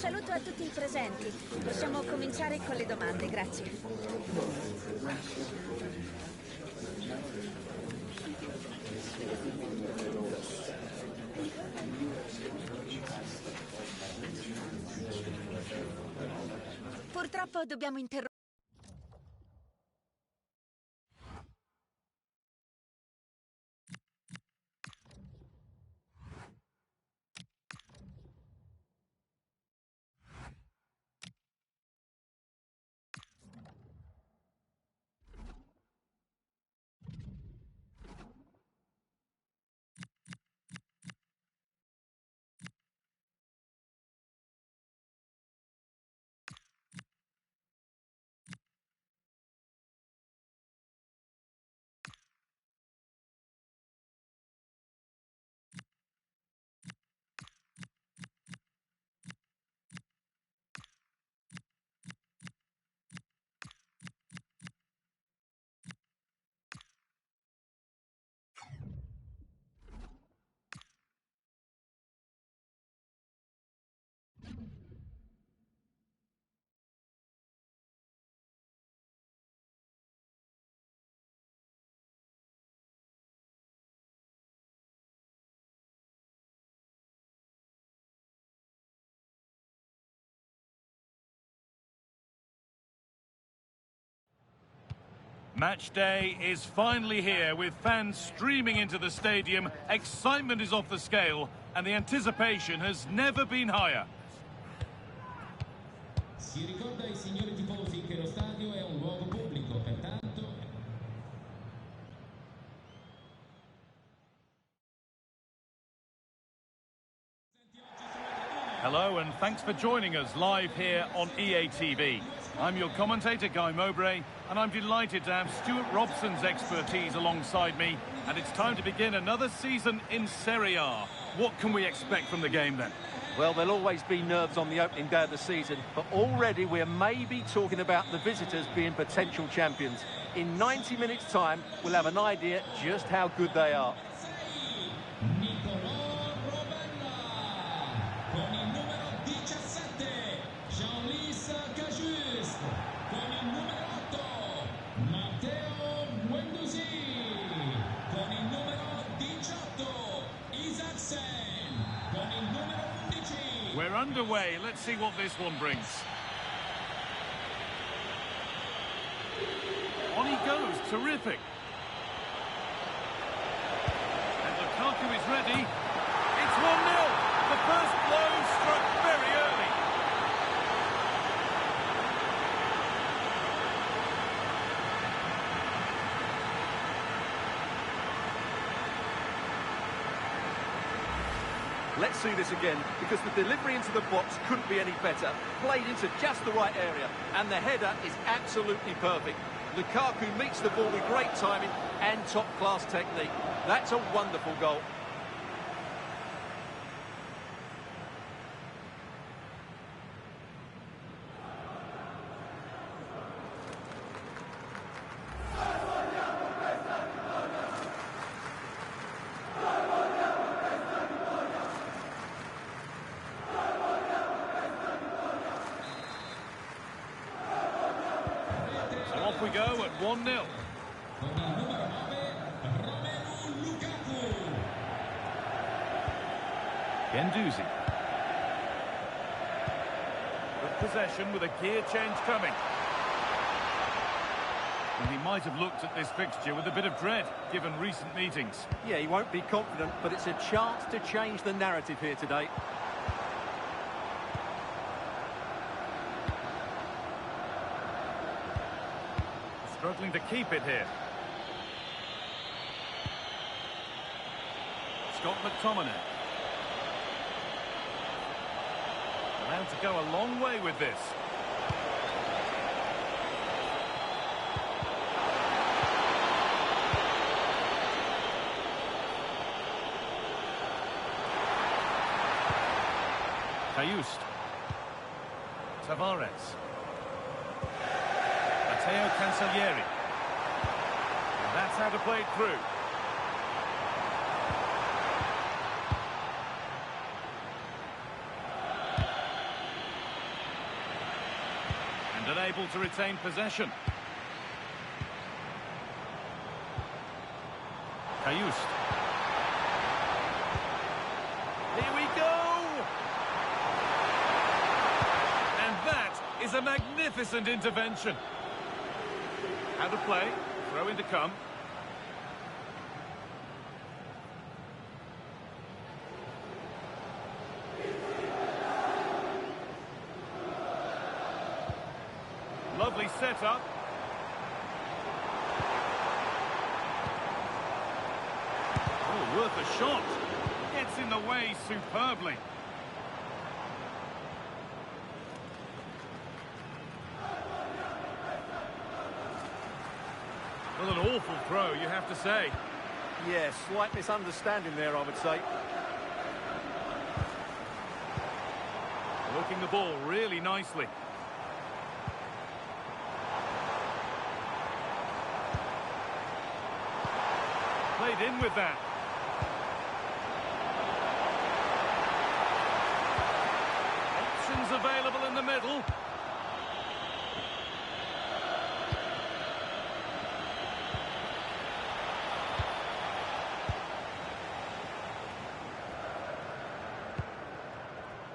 saluto a tutti i presenti. Possiamo cominciare con le domande, grazie. Purtroppo dobbiamo interrompere. Match day is finally here, with fans streaming into the stadium. Excitement is off the scale, and the anticipation has never been higher. Si ricorda ai signori tifosi che lo stadio è un luogo pubblico, pertanto... Hello, and thanks for joining us live here on EA TV. I'm your commentator, Guy Mowbray, and I'm delighted to have Stuart Robson's expertise alongside me, and it's time to begin another season in Serie A. What can we expect from the game then? Well, there'll always be nerves on the opening day of the season, but already we're maybe talking about the visitors being potential champions. In 90 minutes' time, we'll have an idea just how good they are. We're underway. Let's see what this one brings. On he goes. Terrific. And Lukaku is ready. It's 1-0. The first blow struck very early. Let's see this again, because the delivery into the box couldn't be any better. Played into just the right area, and the header is absolutely perfect. Lukaku meets the ball with great timing and top-class technique. That's a wonderful goal. We go at 1-0. Gendouzi. Good possession with a gear change coming. And he might have looked at this fixture with a bit of dread, given recent meetings. Yeah, he won't be confident, but it's a chance to change the narrative here today. Struggling to keep it here. Scott McTominay. Allowed to go a long way with this. Cajuste. Tavares. Matteo Cancellieri. And that's how to play it through. able to retain possession. Kayust. Here we go! And that is a magnificent intervention. Out of play, throw in to come. Lovely setup. Oh, worth a shot. Gets in the way superbly. Well, an awful throw, you have to say. Yeah, slight misunderstanding there, I would say. Working the ball really nicely. Played in with that. Options available in the middle.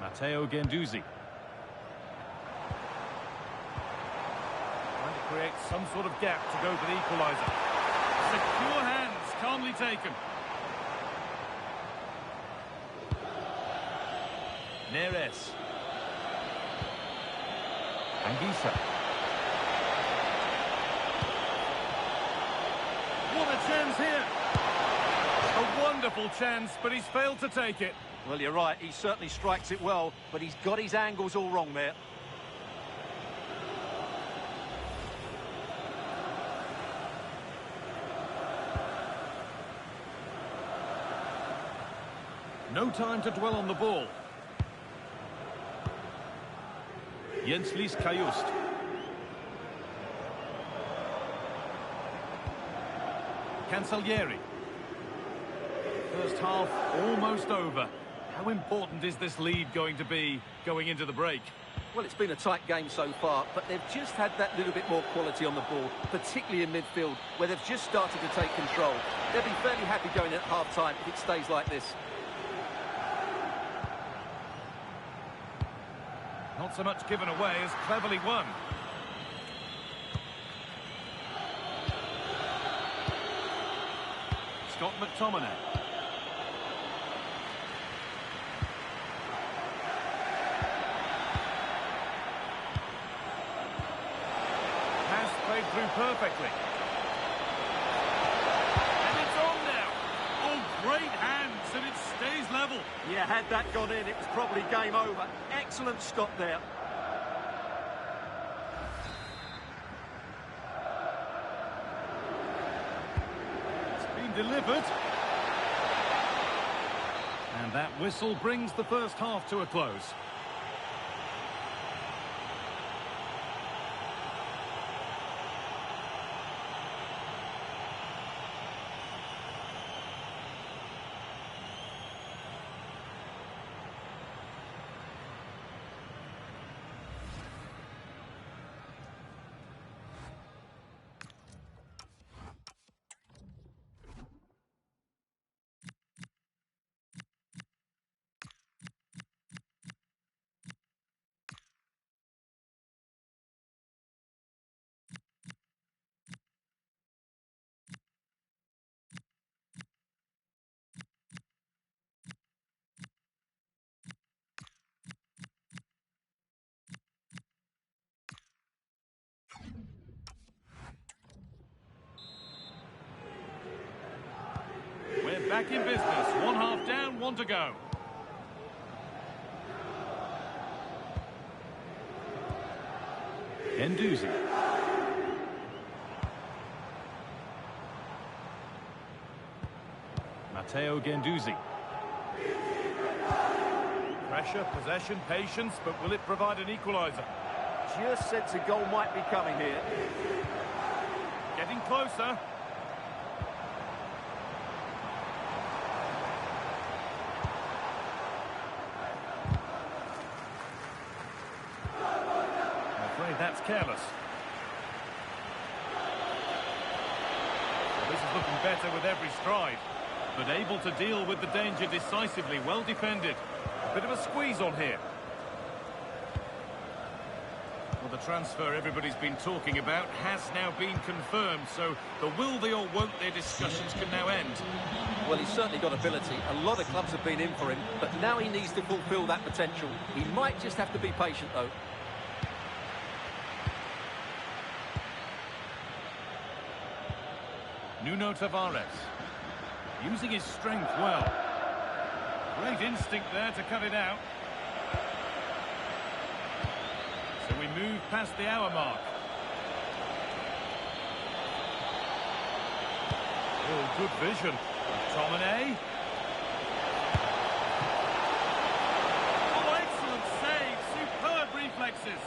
Matteo Guendouzi. Trying to create some sort of gap to go for the equaliser. Secure hands, calmly taken. Neres. Anguissa. What a chance here. A wonderful chance, but he's failed to take it. Well, you're right, he certainly strikes it well, but he's got his angles all wrong there. No time to dwell on the ball. Jens-Lys Kayust. Cancellieri. First half almost over. How important is this lead going to be going into the break? Well, it's been a tight game so far, but they've just had that little bit more quality on the ball, particularly in midfield, where they've just started to take control. They'll be fairly happy going at half-time if it stays like this. Not so much given away as cleverly won. Scott McTominay. Has played through perfectly. And it's on now. Oh, great hands, and it stays level. Yeah, had that gone in, it was probably game over. Excellent stop there. It's been delivered. And that whistle brings the first half to a close. We're back in business. One half down, one to go. Guendouzi. Matteo Guendouzi. Pressure, possession, patience, but will it provide an equaliser? Just sense a goal might be coming here. Getting closer. I'm afraid that's careless. This is looking better with every stride, but able to deal with the danger decisively. Well defended. A bit of a squeeze on here. Well, the transfer everybody's been talking about has now been confirmed, so the will they or won't they discussions can now end. Well, he's certainly got ability. A lot of clubs have been in for him, but now he needs to fulfil that potential. He might just have to be patient, though. Nuno Tavares, using his strength well. Great instinct there to cut it out. So we move past the hour mark. Oh, good vision. McTominay. Oh, excellent save. Superb reflexes.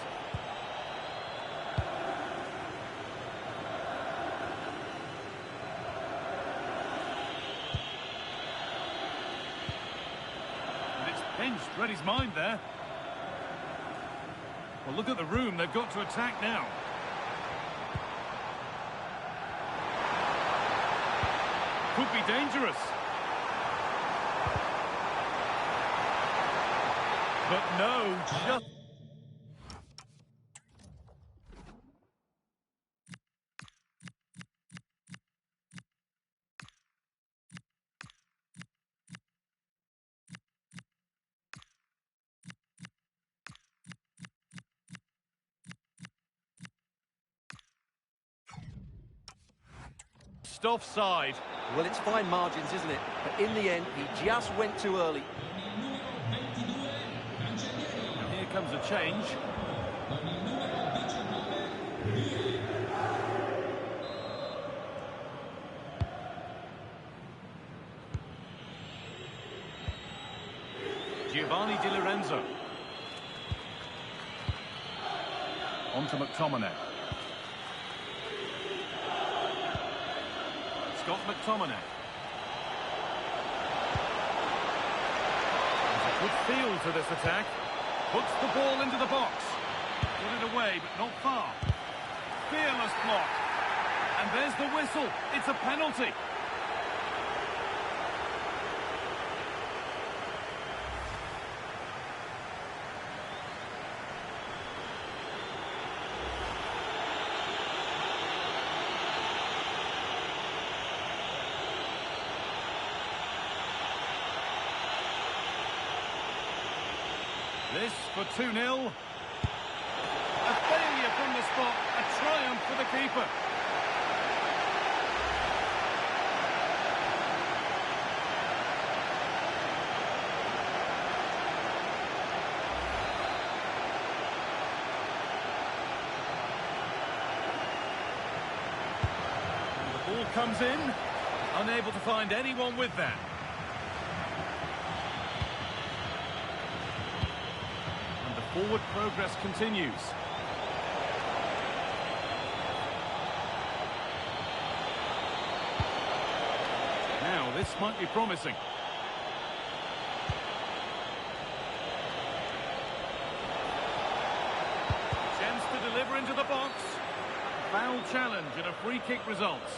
Pinched, read his mind there. Well, look at the room they've got to attack now. Could be dangerous. But no, just... offside. Well, it's fine margins, isn't it? But in the end, he just went too early. Now here comes a change. Giovanni Di Lorenzo. On to McTominay. Scott McTominay. There's a good feel to this attack. Puts the ball into the box. Put it away, but not far. Fearless block. And there's the whistle. It's a penalty. This for 2-0. A failure from the spot. A triumph for the keeper. And the ball comes in. Unable to find anyone with that. Forward progress continues. Now, this might be promising. Chance to deliver into the box. Foul challenge and a free kick results.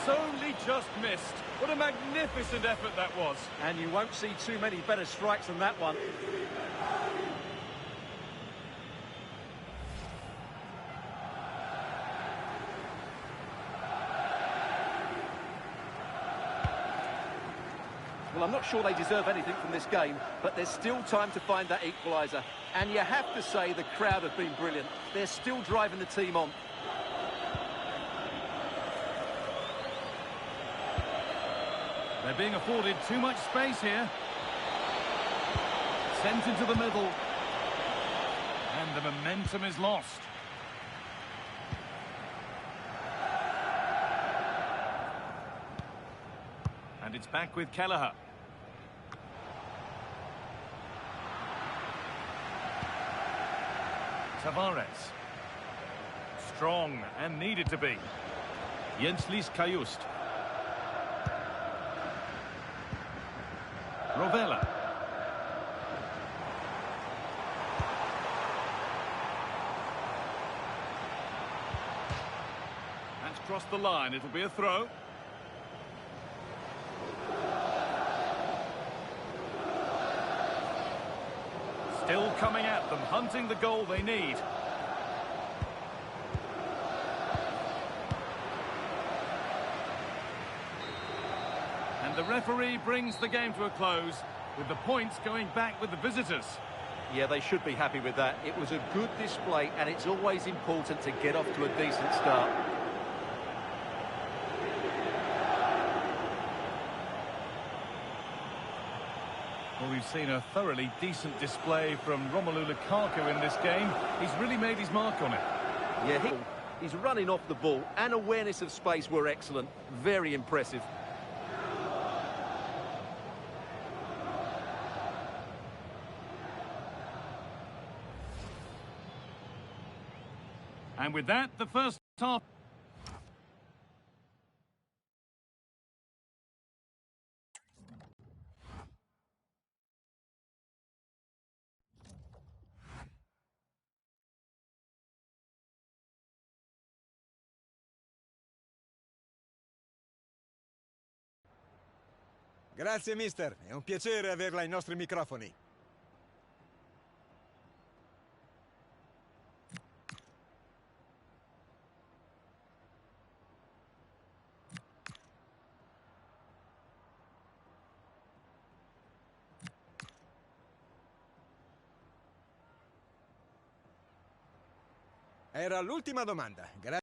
Only just missed. What a magnificent effort that was. And you won't see too many better strikes than that one. Well, I'm not sure they deserve anything from this game, but there's still time to find that equaliser. And you have to say the crowd have been brilliant. They're still driving the team on. They're being afforded too much space here. Sent into the middle. And the momentum is lost. And it's back with Kelleher. Tavares. strong and needed to be. Jenslis Kajust. Rovella. That's crossed the line. It'll be a throw. Still coming at them, hunting the goal they need. And the referee brings the game to a close, with the points going back with the visitors. Yeah, they should be happy with that. It was a good display, and it's always important to get off to a decent start. Well, we've seen a thoroughly decent display from Romelu Lukaku in this game. He's really made his mark on it. Yeah, he's running off the ball, and awareness of space were excellent. Very impressive. And with that, the first half. Grazie mister, è un piacere averla ai nostri microfoni. Era l'ultima domanda. Grazie.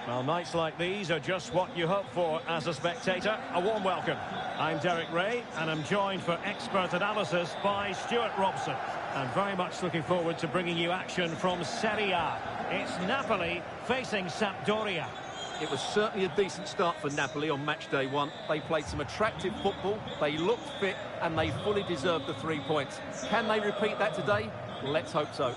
Well, nights like these are just what you hope for as a spectator. A warm welcome. I'm Derek Ray, and I'm joined for expert analysis by Stuart Robson. And very much looking forward to bringing you action from Serie A. It's Napoli facing Sampdoria. It was certainly a decent start for Napoli on match day one. They played some attractive football, they looked fit, and they fully deserved the 3 points. Can they repeat that today? Let's hope so.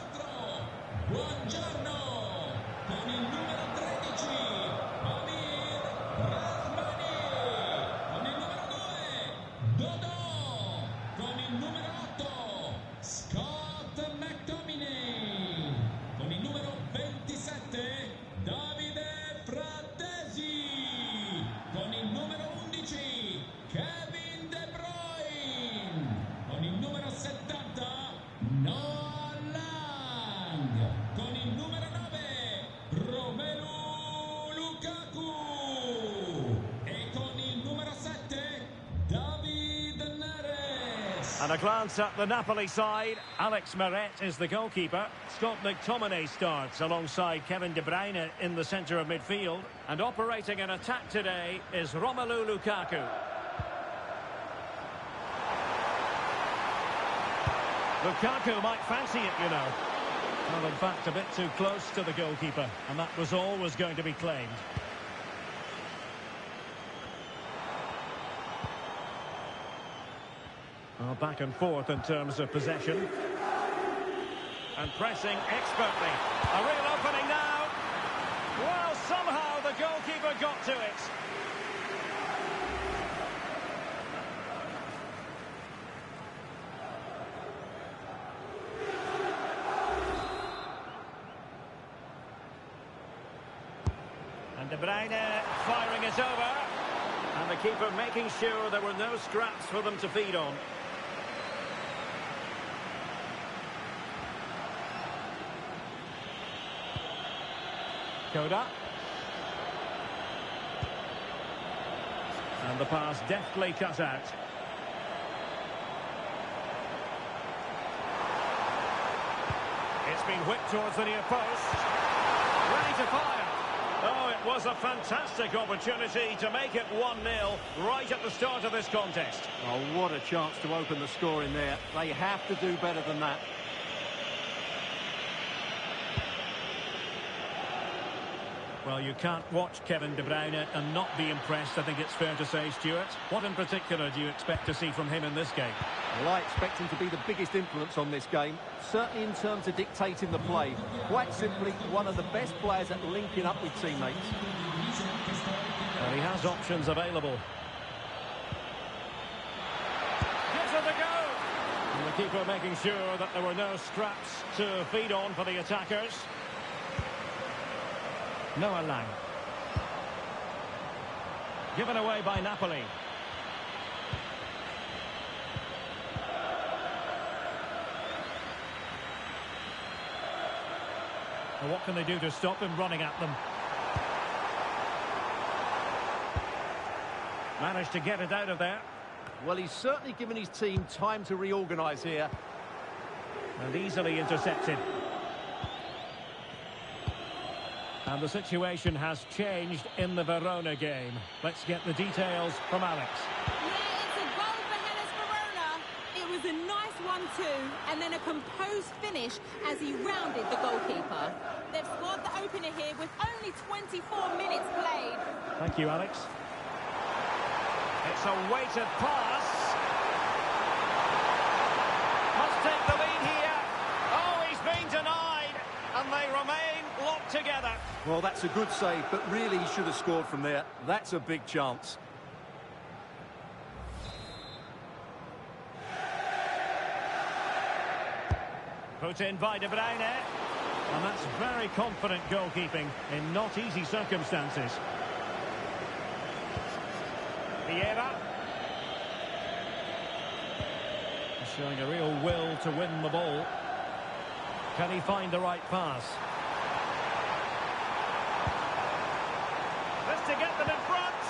And a glance at the Napoli side. Alex Meret is the goalkeeper. Scott McTominay starts alongside Kevin De Bruyne in the centre of midfield. And operating an attack today is Romelu Lukaku. Lukaku might fancy it, you know. Well, in fact, a bit too close to the goalkeeper. And that was always going to be claimed. Well, back and forth in terms of possession. And pressing expertly. A real opening now. Well, somehow the goalkeeper got to it. And De Bruyne firing it over. And the keeper making sure there were no scraps for them to feed on. Koda. And the pass deftly cut out. It's been whipped towards the near post. Ready to fire. Oh, it was a fantastic opportunity to make it 1-0 right at the start of this contest. Oh, what a chance to open the score in there. They have to do better than that. Well, you can't watch Kevin De Bruyne and not be impressed, I think it's fair to say, Stuart. What in particular do you expect to see from him in this game? Well, I expect him to be the biggest influence on this game, certainly in terms of dictating the play. Quite simply, one of the best players at linking up with teammates. Well, he has options available. Gives it a go! And the keeper making sure that there were no scraps to feed on for the attackers. Noah Lang. Given away by Napoli. Well, what can they do to stop him running at them? Managed to get it out of there. Well, he's certainly given his team time to reorganise here. And easily intercepted. And the situation has changed in the Verona game. Let's get the details from Alex. Yeah, it's a goal for Hellas Verona. It was a nice 1-2 and then a composed finish as he rounded the goalkeeper. They've scored the opener here with only 24 minutes played. Thank you, Alex. It's a weighted pass. Must take the lead here. Oh, he's been denied. And they remain locked together. Well, that's a good save, but really he should have scored from there. That's a big chance. Put in by De Bruyne. And that's very confident goalkeeping in not easy circumstances. Vieira. Showing a real will to win the ball. Can he find the right pass? This to get them in front.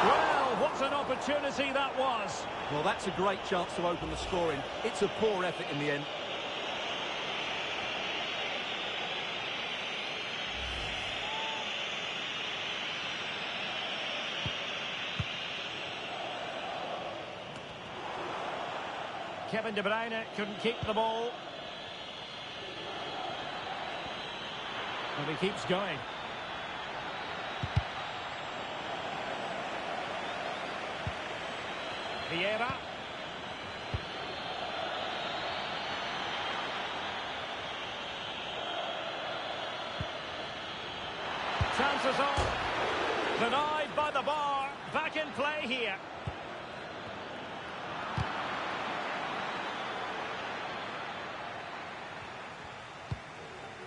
Well, what an opportunity that was. Well, that's a great chance to open the scoring. It's a poor effort in the end. Kevin De Bruyne couldn't keep the ball. And he keeps going. Vieira. Chances on. Denied by the bar. Back in play here.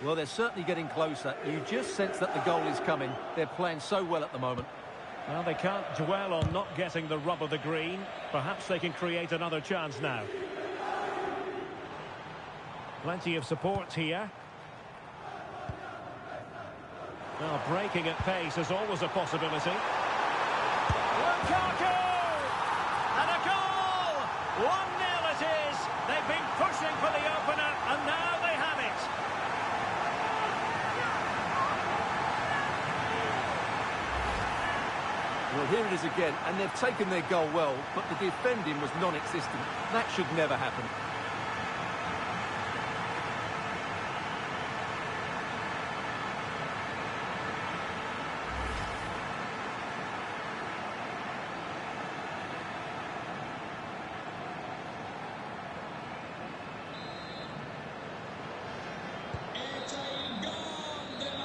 Well, they're certainly getting closer. You just sense that the goal is coming. They're playing so well at the moment. Well, they can't dwell on not getting the rub of the green. Perhaps they can create another chance now. Plenty of support here. Well, breaking at pace is always a possibility. Lukaku! And a goal! 1-0 it is. They've been pushing for the opener, and now they have it. Well, here it is again, and they've taken their goal well, but the defending was non-existent. That should never happen.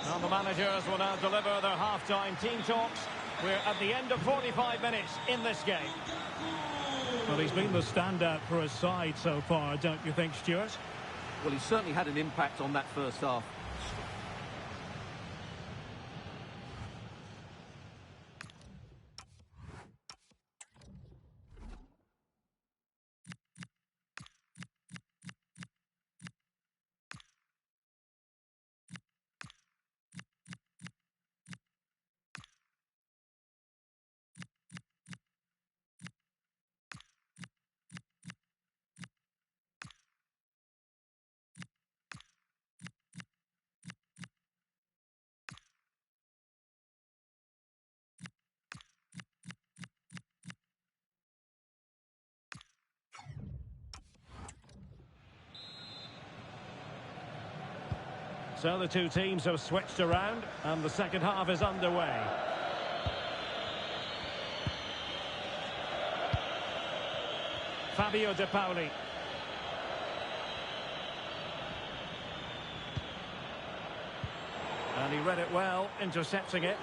Now the managers will now deliver their half-time team talks. We're at the end of 45 minutes in this game. Well, he's been the standout for his side so far, don't you think, Stuart? Well, he certainly had an impact on that first half. So the two teams have switched around, and the second half is underway. Fabio De Pauli. And he read it well, intercepting it.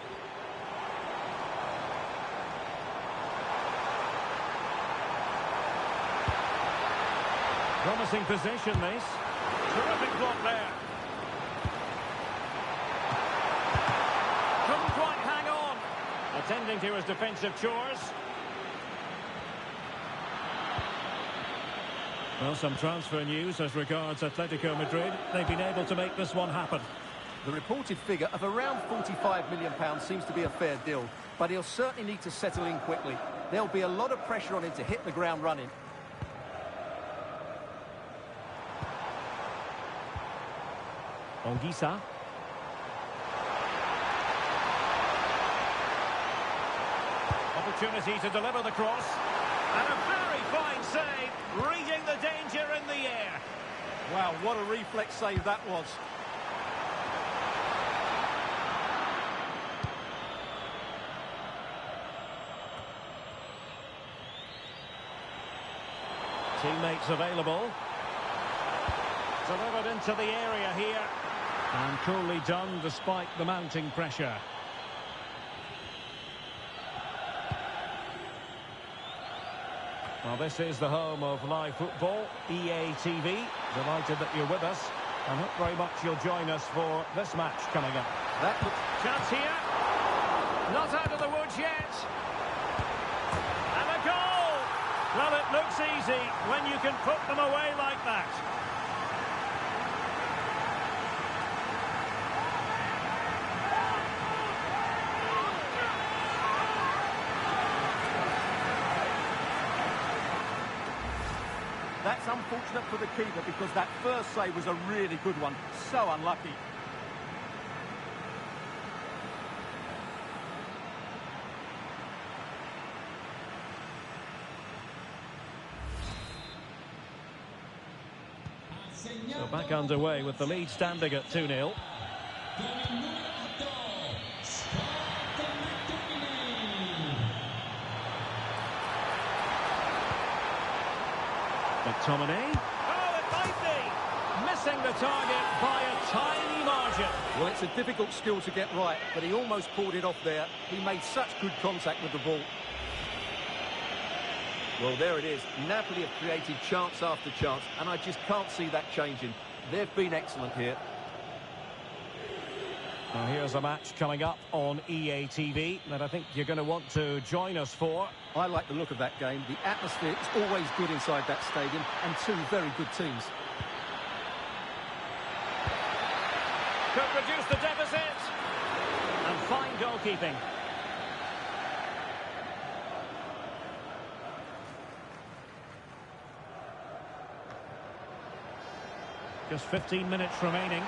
Promising position, this. Terrific block there. Couldn't quite hang on. Attending to his defensive chores. Well, some transfer news as regards Atletico Madrid. They've been able to make this one happen. The reported figure of around £45 million seems to be a fair deal, but he'll certainly need to settle in quickly. There'll be a lot of pressure on him to hit the ground running. Onguisa. Opportunity to deliver the cross. And a very fine save, reading the danger in the air. Wow, what a reflex save that was. Teammates available. Delivered into the area here. And coolly done despite the mounting pressure. Well, this is the home of live football, EA TV. Delighted that you're with us. I hope very much you'll join us for this match coming up. Chance here. Not out of the woods yet. And a goal! Well, it looks easy when you can put them away like that. That's unfortunate for the keeper because that first save was a really good one. So unlucky. So back underway with the lead standing at 2-0. McTominay. Oh, it might be! Missing the target by a tiny margin. Well, it's a difficult skill to get right, but he almost pulled it off there. He made such good contact with the ball. Well, there it is. Napoli have created chance after chance, and I just can't see that changing. They've been excellent here. Well, here's a match coming up on EA TV that I think you're going to want to join us for. I like the look of that game. The atmosphere is always good inside that stadium, and two very good teams. Could reduce the deficit. And fine goalkeeping. Just 15 minutes remaining.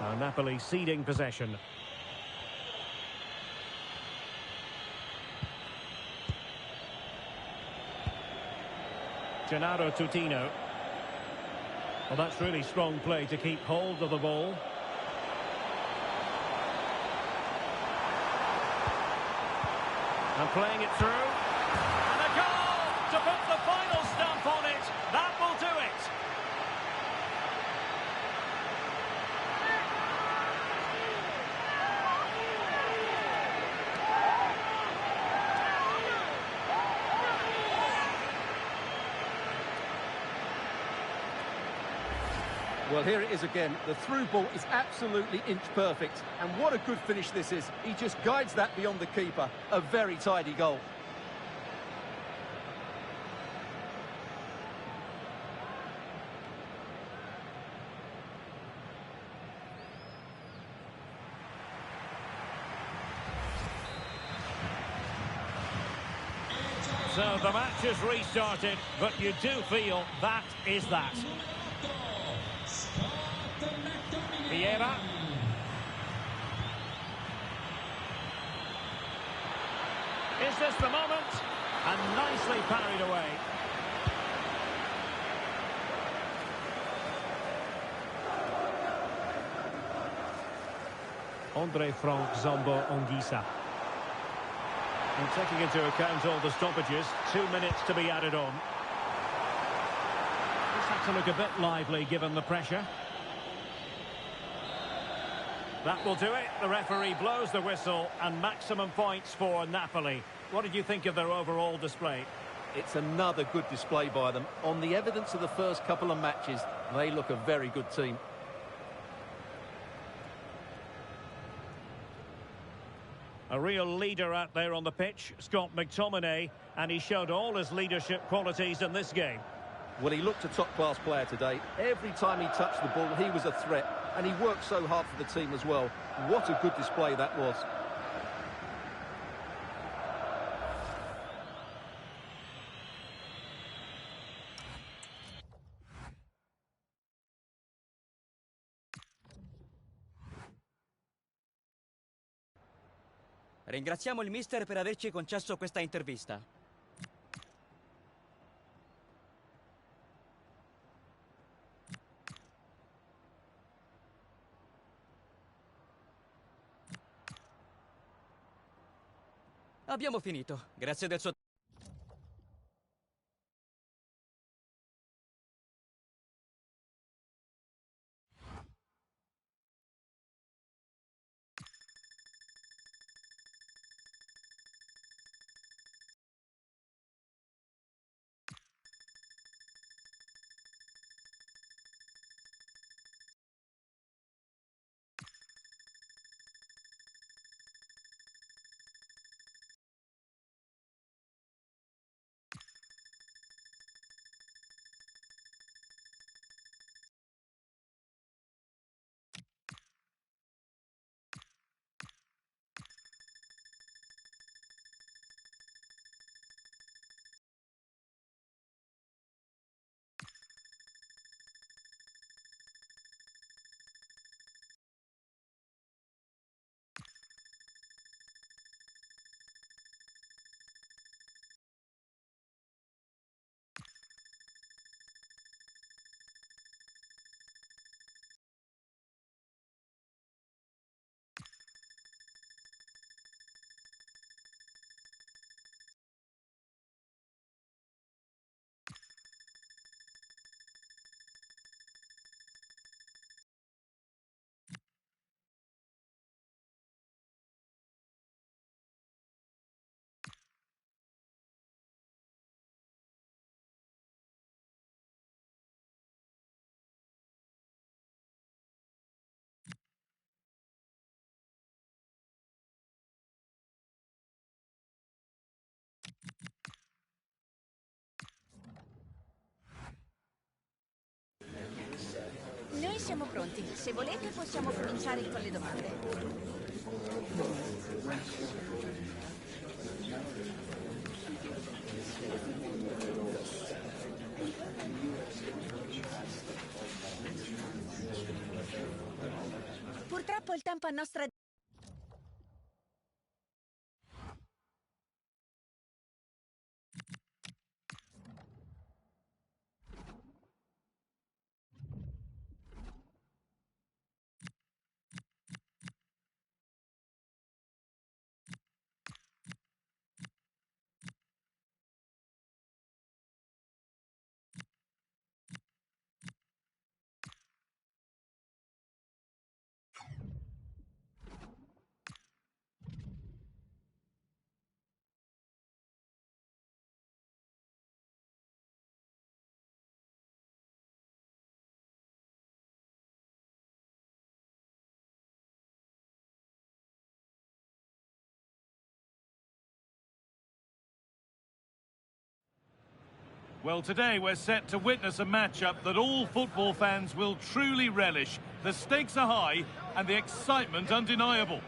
Now Napoli ceding possession. Gennaro Tutino. Well, that's really strong play to keep hold of the ball. And playing it through. And a goal to put the final stamp on it. That will do it. Well, here it is again. The through ball is absolutely inch perfect. And what a good finish this is. He just guides that beyond the keeper. A very tidy goal. So the match is restarted, but you do feel that is that. Vieira. Is this the moment? And nicely parried away. Andre Frank Zombo Ongisa. And taking into account all the stoppages, 2 minutes to be added on. This had to look a bit lively given the pressure. That will do it. The referee blows the whistle and maximum points for Napoli. What did you think of their overall display? It's another good display by them. On the evidence of the first couple of matches, they look a very good team. A real leader out there on the pitch, Scott McTominay, and he showed all his leadership qualities in this game. Well, he looked a top-class player today. Every time he touched the ball, he was a threat. And he worked so hard for the team as well. What a good display that was. Ringraziamo il mister per averci concesso questa intervista. Abbiamo finito. Grazie del suo siamo pronti. Se volete possiamo cominciare con le domande. Purtroppo il tempo a nostra... Well, today we're set to witness a matchup that all football fans will truly relish. The stakes are high and the excitement undeniable.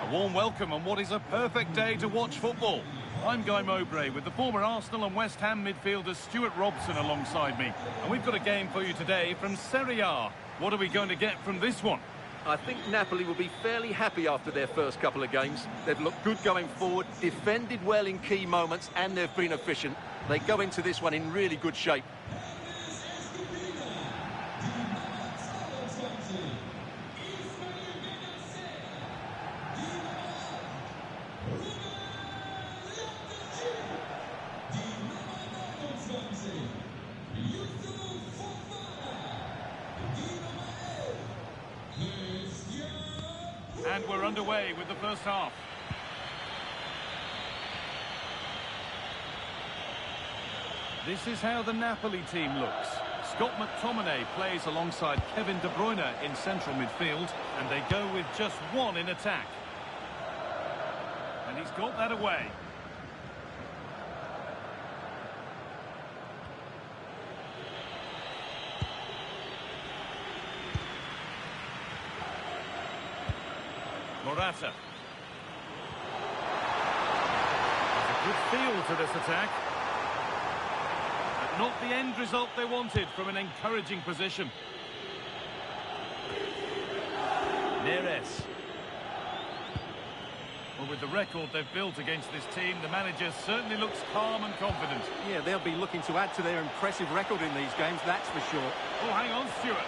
A warm welcome on what is a perfect day to watch football. I'm Guy Mowbray with the former Arsenal and West Ham midfielder Stuart Robson alongside me. And we've got a game for you today from Serie A. What are we going to get from this one? I think Napoli will be fairly happy after their first couple of games. They've looked good going forward, defended well in key moments, and they've been efficient. They go into this one in really good shape. And we're underway with the first half. This is how the Napoli team looks. Scott McTominay plays alongside Kevin De Bruyne in central midfield, and they go with just one in attack. And he's got that away. Morata. There's a good feel to this attack. But not the end result they wanted from an encouraging position. Neres. Well, with the record they've built against this team, the manager certainly looks calm and confident. Yeah, they'll be looking to add to their impressive record in these games, that's for sure. Oh, hang on, Stuart.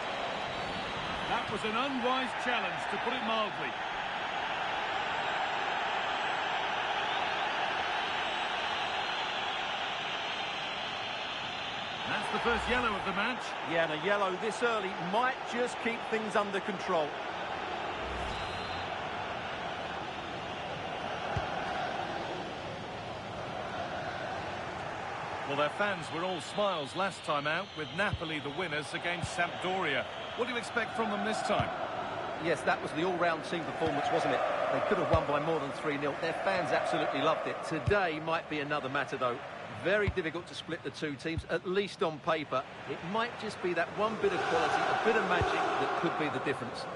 That was an unwise challenge, to put it mildly. That's the first yellow of the match. Yeah, and a yellow this early might just keep things under control. Well, their fans were all smiles last time out, with Napoli the winners against Sampdoria. What do you expect from them this time? Yes, that was the all-round team performance, wasn't it? They could have won by more than 3-0. Their fans absolutely loved it. Today might be another matter, though. Very difficult to split the two teams, at least on paper. It might just be that one bit of quality, a bit of magic that could be the difference.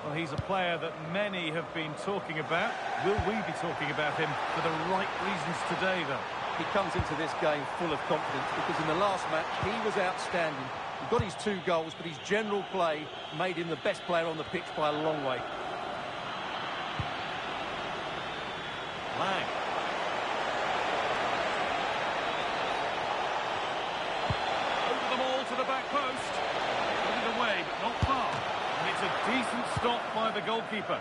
Well, he's a player that many have been talking about. Will we be talking about him for the right reasons today, though? He comes into this game full of confidence because in the last match, he was outstanding. He got his 2 goals, but his general play made him the best player on the pitch by a long way. Lang. Over the ball to the back post. Put it away, but not far. And it's a decent stop by the goalkeeper.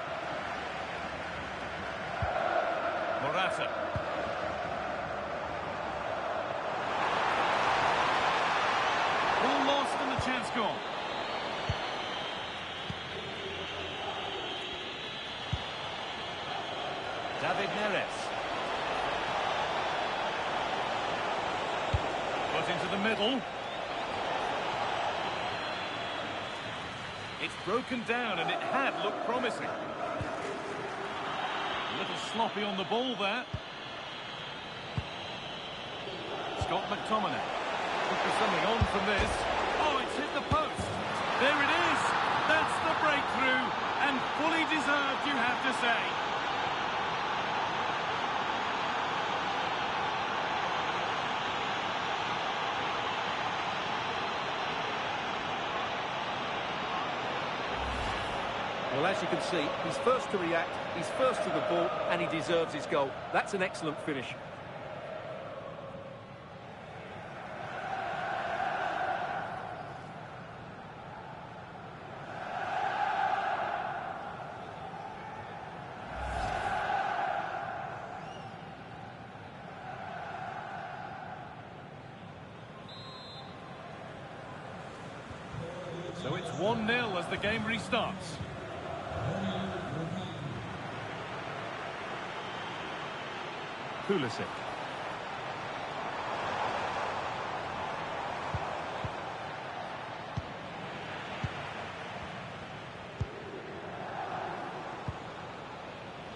Morata. All lost and the chance gone. David Neres. Got into the middle. It's broken down and it had looked promising. A little sloppy on the ball there. Scott McTominay. Look for something on from this. Oh, it's hit the post. There it is. That's the breakthrough. And fully deserved, you have to say. Well, as you can see, he's first to react, he's first to the ball, and he deserves his goal. That's an excellent finish. So it's 1-0 as the game restarts. Pulisic.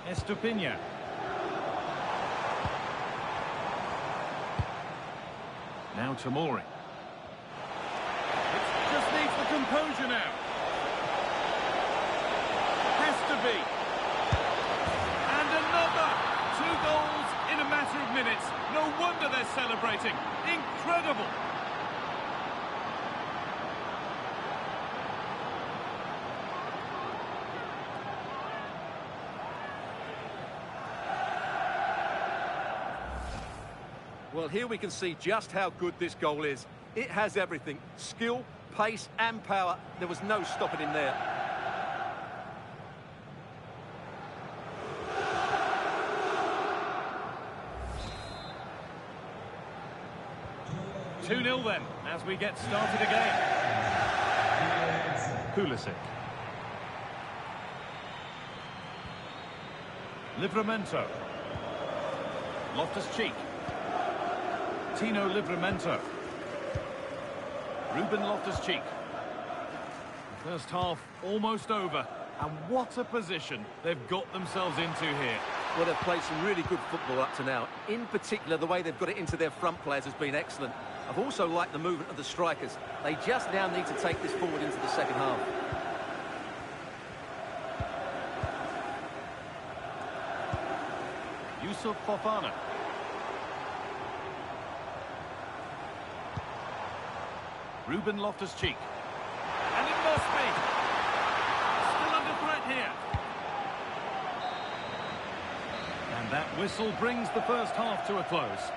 Estupinha. Now Tomori. It just needs the composure now. Has to be. And another. 2 goals in a matter of minutes. No wonder they're celebrating. Incredible. Well, here we can see just how good this goal is. It has everything. Skill, pace and power. There was no stopping him there. 2-0 then, as we get started again. Pulisic. Livramento. Loftus-Cheek. Tino Livramento. Ruben Loftus-Cheek. First half almost over. And what a position they've got themselves into here. Well, they've played some really good football up to now. In particular, the way they've got it into their front players has been excellent. I've also liked the movement of the strikers. They just now need to take this forward into the second half. Yusuf Fofana. Ruben Loftus-Cheek. And it must be. Still under threat here. And that whistle brings the first half to a close.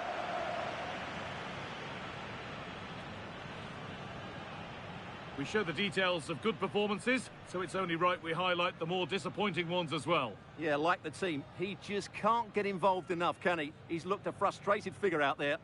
We show the details of good performances, so it's only right we highlight the more disappointing ones as well. Yeah, like the team, he just can't get involved enough, can he? He's looked a frustrated figure out there.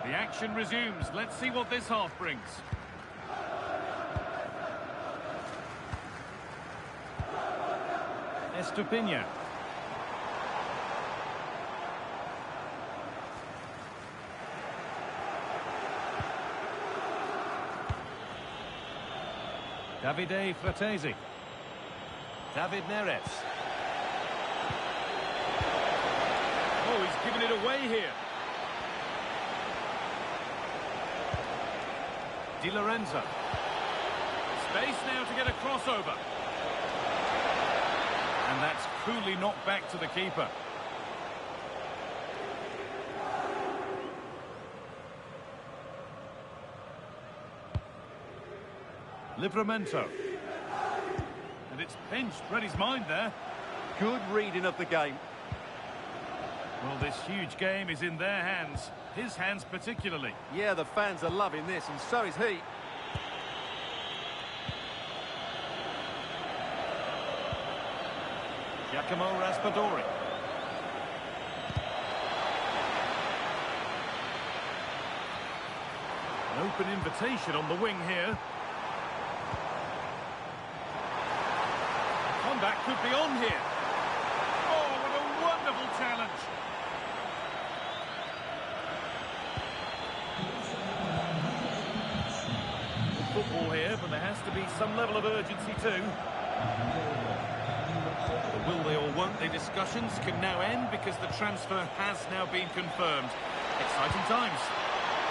The action resumes. Let's see what this half brings. Estupinha. Davide Fratesi. David Neres. Oh, he's given it away here. Di Lorenzo. Space now to get a crossover. And that's coolly knocked back to the keeper. Livramento. And it's pinched. Read his mind there. Good reading of the game. Well, this huge game is in their hands. His hands particularly. Yeah, the fans are loving this, and so is he. Giacomo Raspadori. An open invitation on the wing here. The comeback could be on here. Oh, what a wonderful challenge. Football here, but there has to be some level of urgency too. The will they or won't they discussions can now end because the transfer has now been confirmed. Exciting times.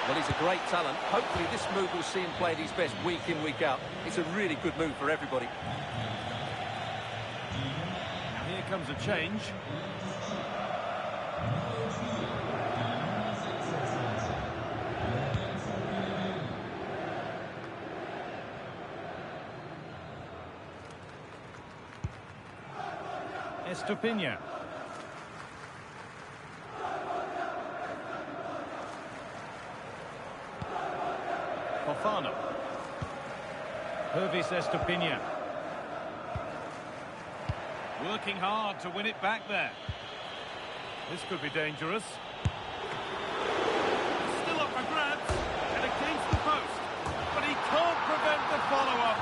Well, he's a great talent. Hopefully this move will see him play at his best week in, week out. It's a really good move for everybody. Now here comes a change. Estupinha. Fofana. Hervis Estupinha. Working hard to win it back there. This could be dangerous. Still up for grabs and against the post. But he can't prevent the follow-up.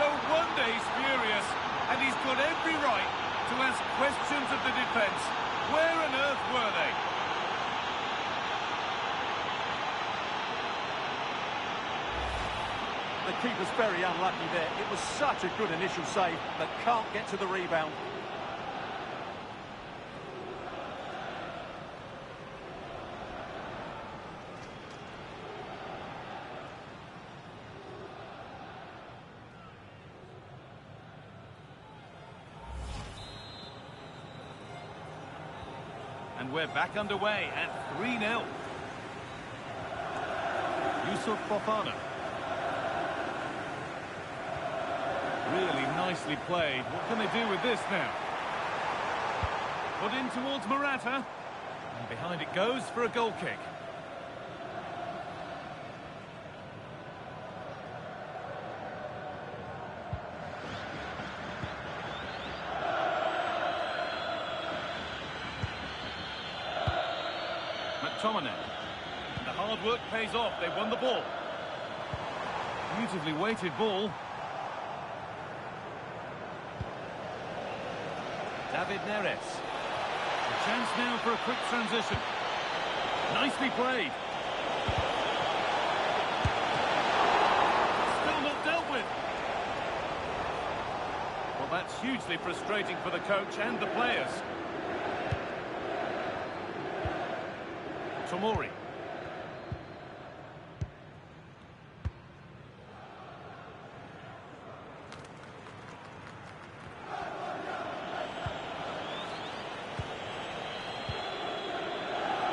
No wonder he's furious. And he's got every right to ask questions of the defence. Where on earth were they? The keeper's very unlucky there. It was such a good initial save, but can't get to the rebound. And we're back underway at 3-0. Yusuf Fofana. Really nicely played. What can they do with this now? Put in towards Morata. And behind it goes for a goal kick. McTominay. And the hard work pays off. They won the ball. Beautifully weighted ball. David Neres. A chance now for a quick transition. Nicely played. Still not dealt with. Well, that's hugely frustrating for the coach and the players. Tomori.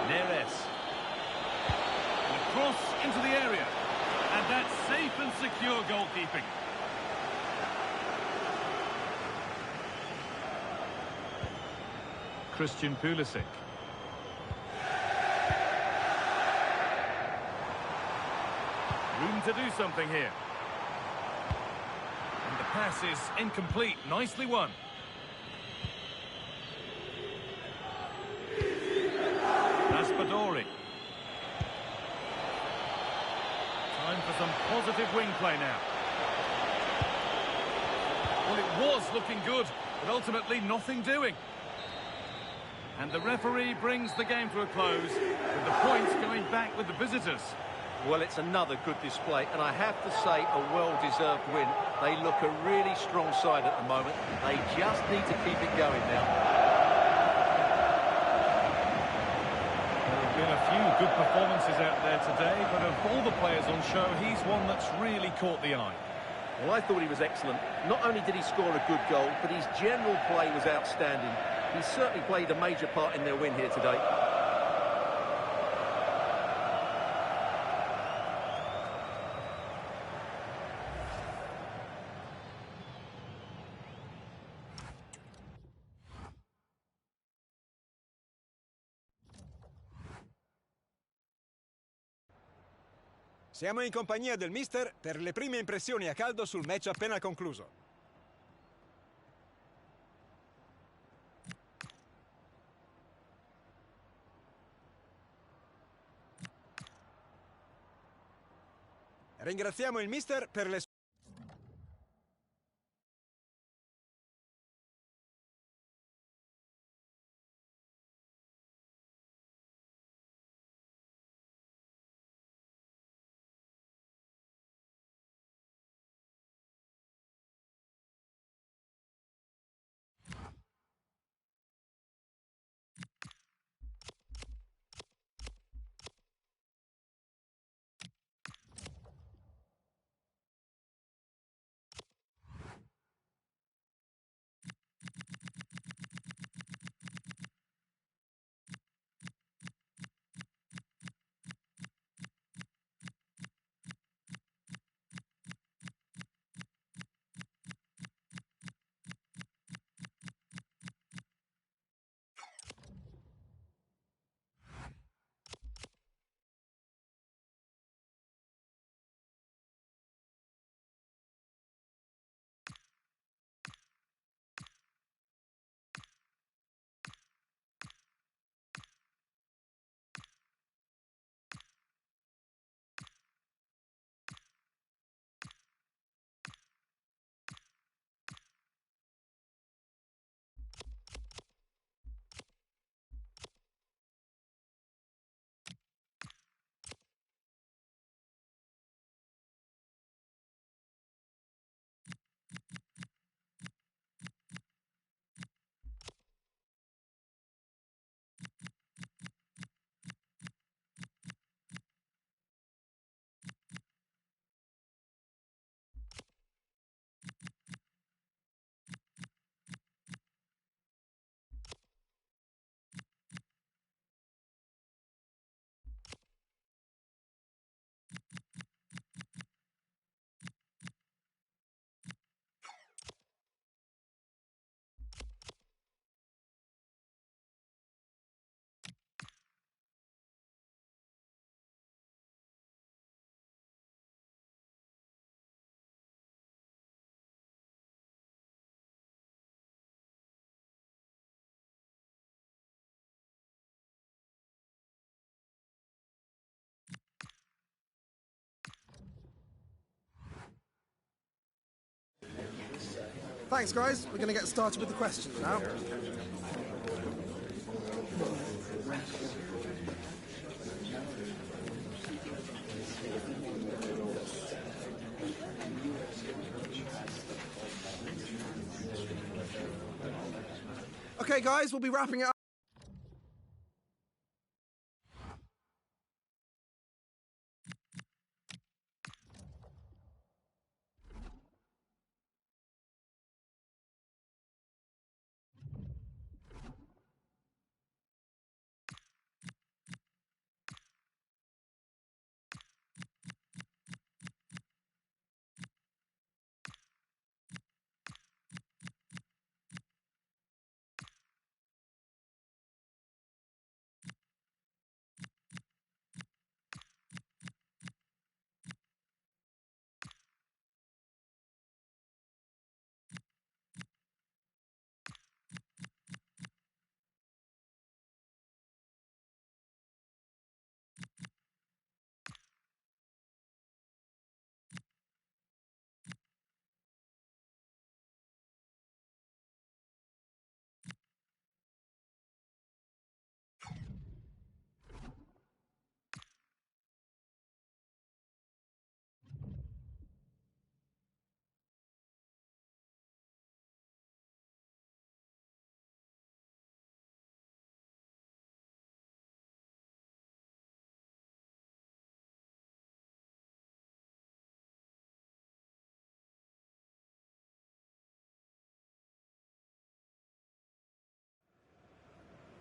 Neres. And a cross into the area. And that's safe and secure goalkeeping. Christian Pulisic. Room to do something here. And the pass is incomplete. Nicely won. Raspadori. Time for some positive wing play now. Well, it was looking good, but ultimately nothing doing. And the referee brings the game to a close, with the points going back with the visitors. Well, it's another good display, and I have to say a well-deserved win. They look a really strong side at the moment. They just need to keep it going now. There have been a few good performances out there today, but of all the players on show, he's one that's really caught the eye. Well, I thought he was excellent. Not only did he score a good goal, but his general play was outstanding. He certainly played a major part in their win here today. Siamo in compagnia del mister per le prime impressioni a caldo sul match appena concluso. Ringraziamo il mister per le sue... Thanks, guys. We're going to get started with the questions now. Okay, guys, we'll be wrapping it up.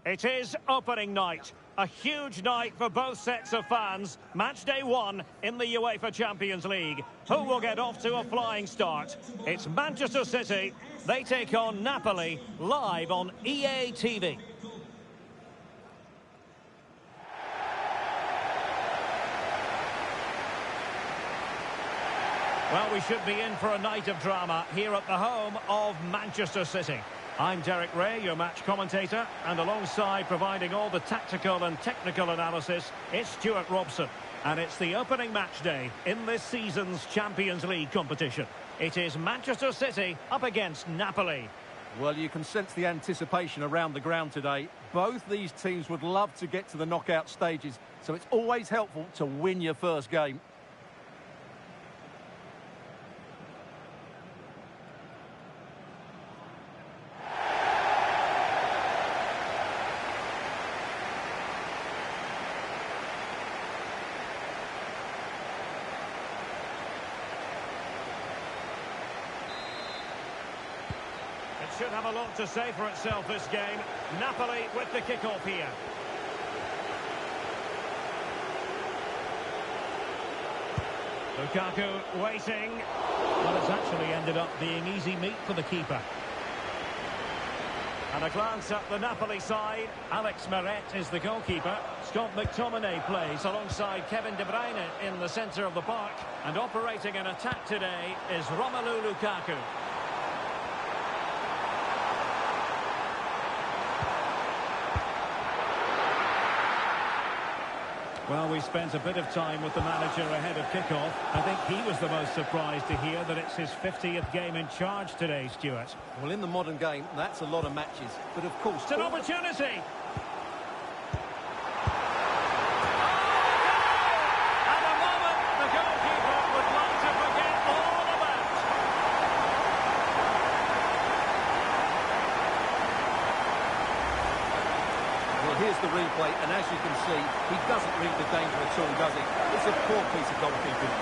It is opening night. A huge night for both sets of fans. Match day 1 in the UEFA Champions League. Who will get off to a flying start? It's Manchester City. They take on Napoli live on EA TV. Well, we should be in for a night of drama here at the home of Manchester City. I'm Derek Ray, your match commentator, and alongside providing all the tactical and technical analysis, it's Stuart Robson. And it's the opening match day in this season's Champions League competition. It is Manchester City up against Napoli. Well, you can sense the anticipation around the ground today. Both these teams would love to get to the knockout stages, so it's always helpful to win your first game. Should have a lot to say for itself, this game. Napoli with the kick-off here. Lukaku waiting. Well, it's actually ended up being easy meat for the keeper. And a glance at the Napoli side. Alex Meret is the goalkeeper. Scott McTominay plays alongside Kevin De Bruyne in the centre of the park. And operating an attack today is Romelu Lukaku. Well, we spent a bit of time with the manager ahead of kick-off. I think he was the most surprised to hear that it's his 50th game in charge today, Stuart. Well, in the modern game, that's a lot of matches. But of course... It's an opportunity! At a moment the goalkeeper would like to forget all about. Well, here's the replay, and as you can see, he doesn't read the danger at all, does he? It's a poor piece of goalkeeping.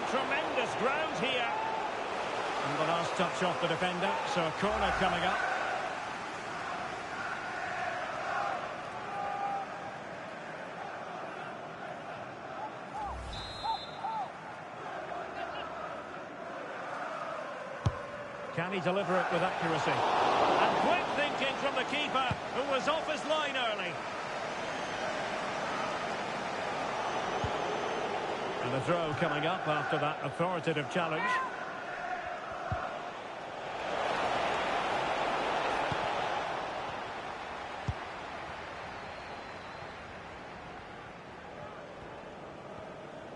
Tremendous ground here. And the last touch off the defender, so a corner coming up. Can he deliver it with accuracy? And quick thinking from the keeper, who was off his line early. And a throw coming up after that authoritative challenge.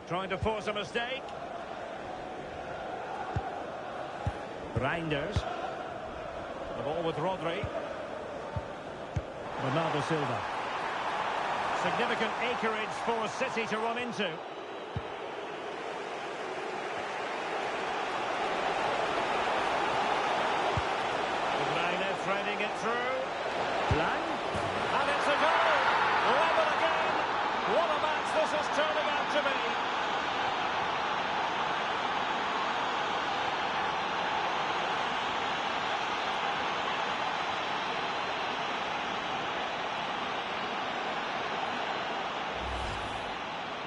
Trying to force a mistake. Reinders. The ball with Rodri. Bernardo Silva. Significant acreage for City to run into. Threading it through. Lang. And it's a goal. Level again. What a match this is turning out to be.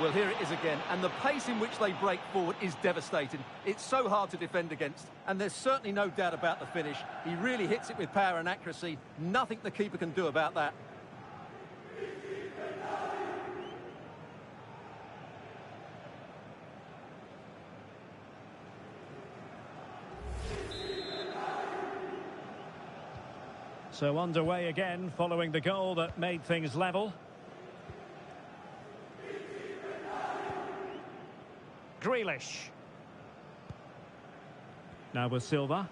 Well, here it is again, and the pace in which they break forward is devastating. It's so hard to defend against, and there's certainly no doubt about the finish. He really hits it with power and accuracy. Nothing the keeper can do about that. So underway again, following the goal that made things level. Grealish. Now with Silva.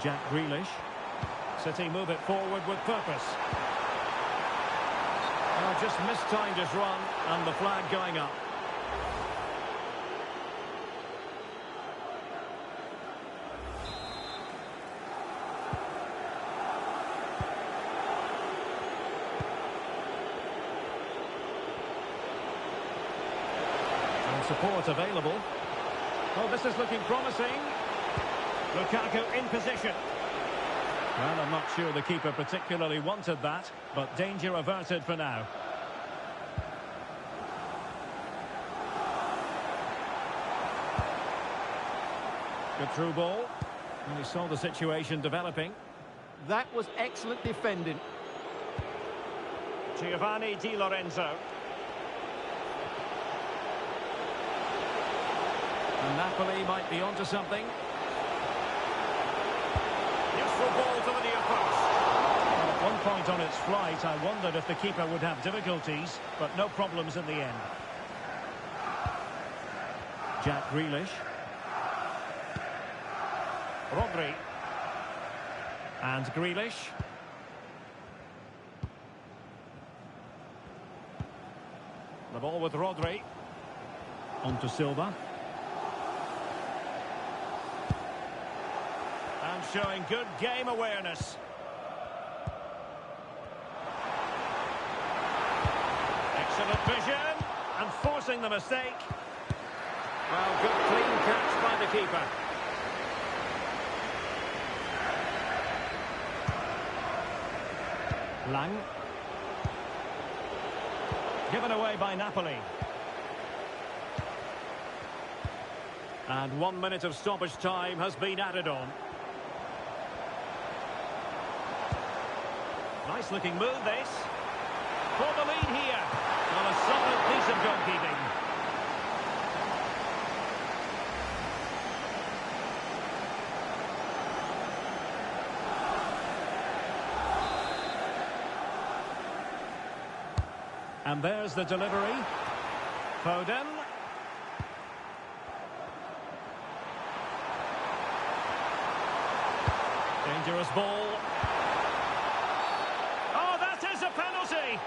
Jack Grealish. City move it forward with purpose. Oh, just mistimed his run, and the flag going up. And support available. Well, this is looking promising. Lukaku in position. Well, I'm not sure the keeper particularly wanted that, but danger averted for now. Good through ball. And he saw the situation developing. That was excellent defending. Giovanni Di Lorenzo. And Napoli might be onto something. Useful ball to the near post. Well, at one point on its flight, I wondered if the keeper would have difficulties, but no problems in the end. Jack Grealish. Rodri. And Grealish. The ball with Rodri. On to Silva. And showing good game awareness. Excellent vision. And forcing the mistake. Well, good clean catch by the keeper. Lang. Given away by Napoli. And 1 minute of stoppage time has been added on. Nice looking move this. For the lead here. Well, a solid piece of goalkeeping. And there's the delivery. Foden. Dangerous ball. Oh, that is a penalty.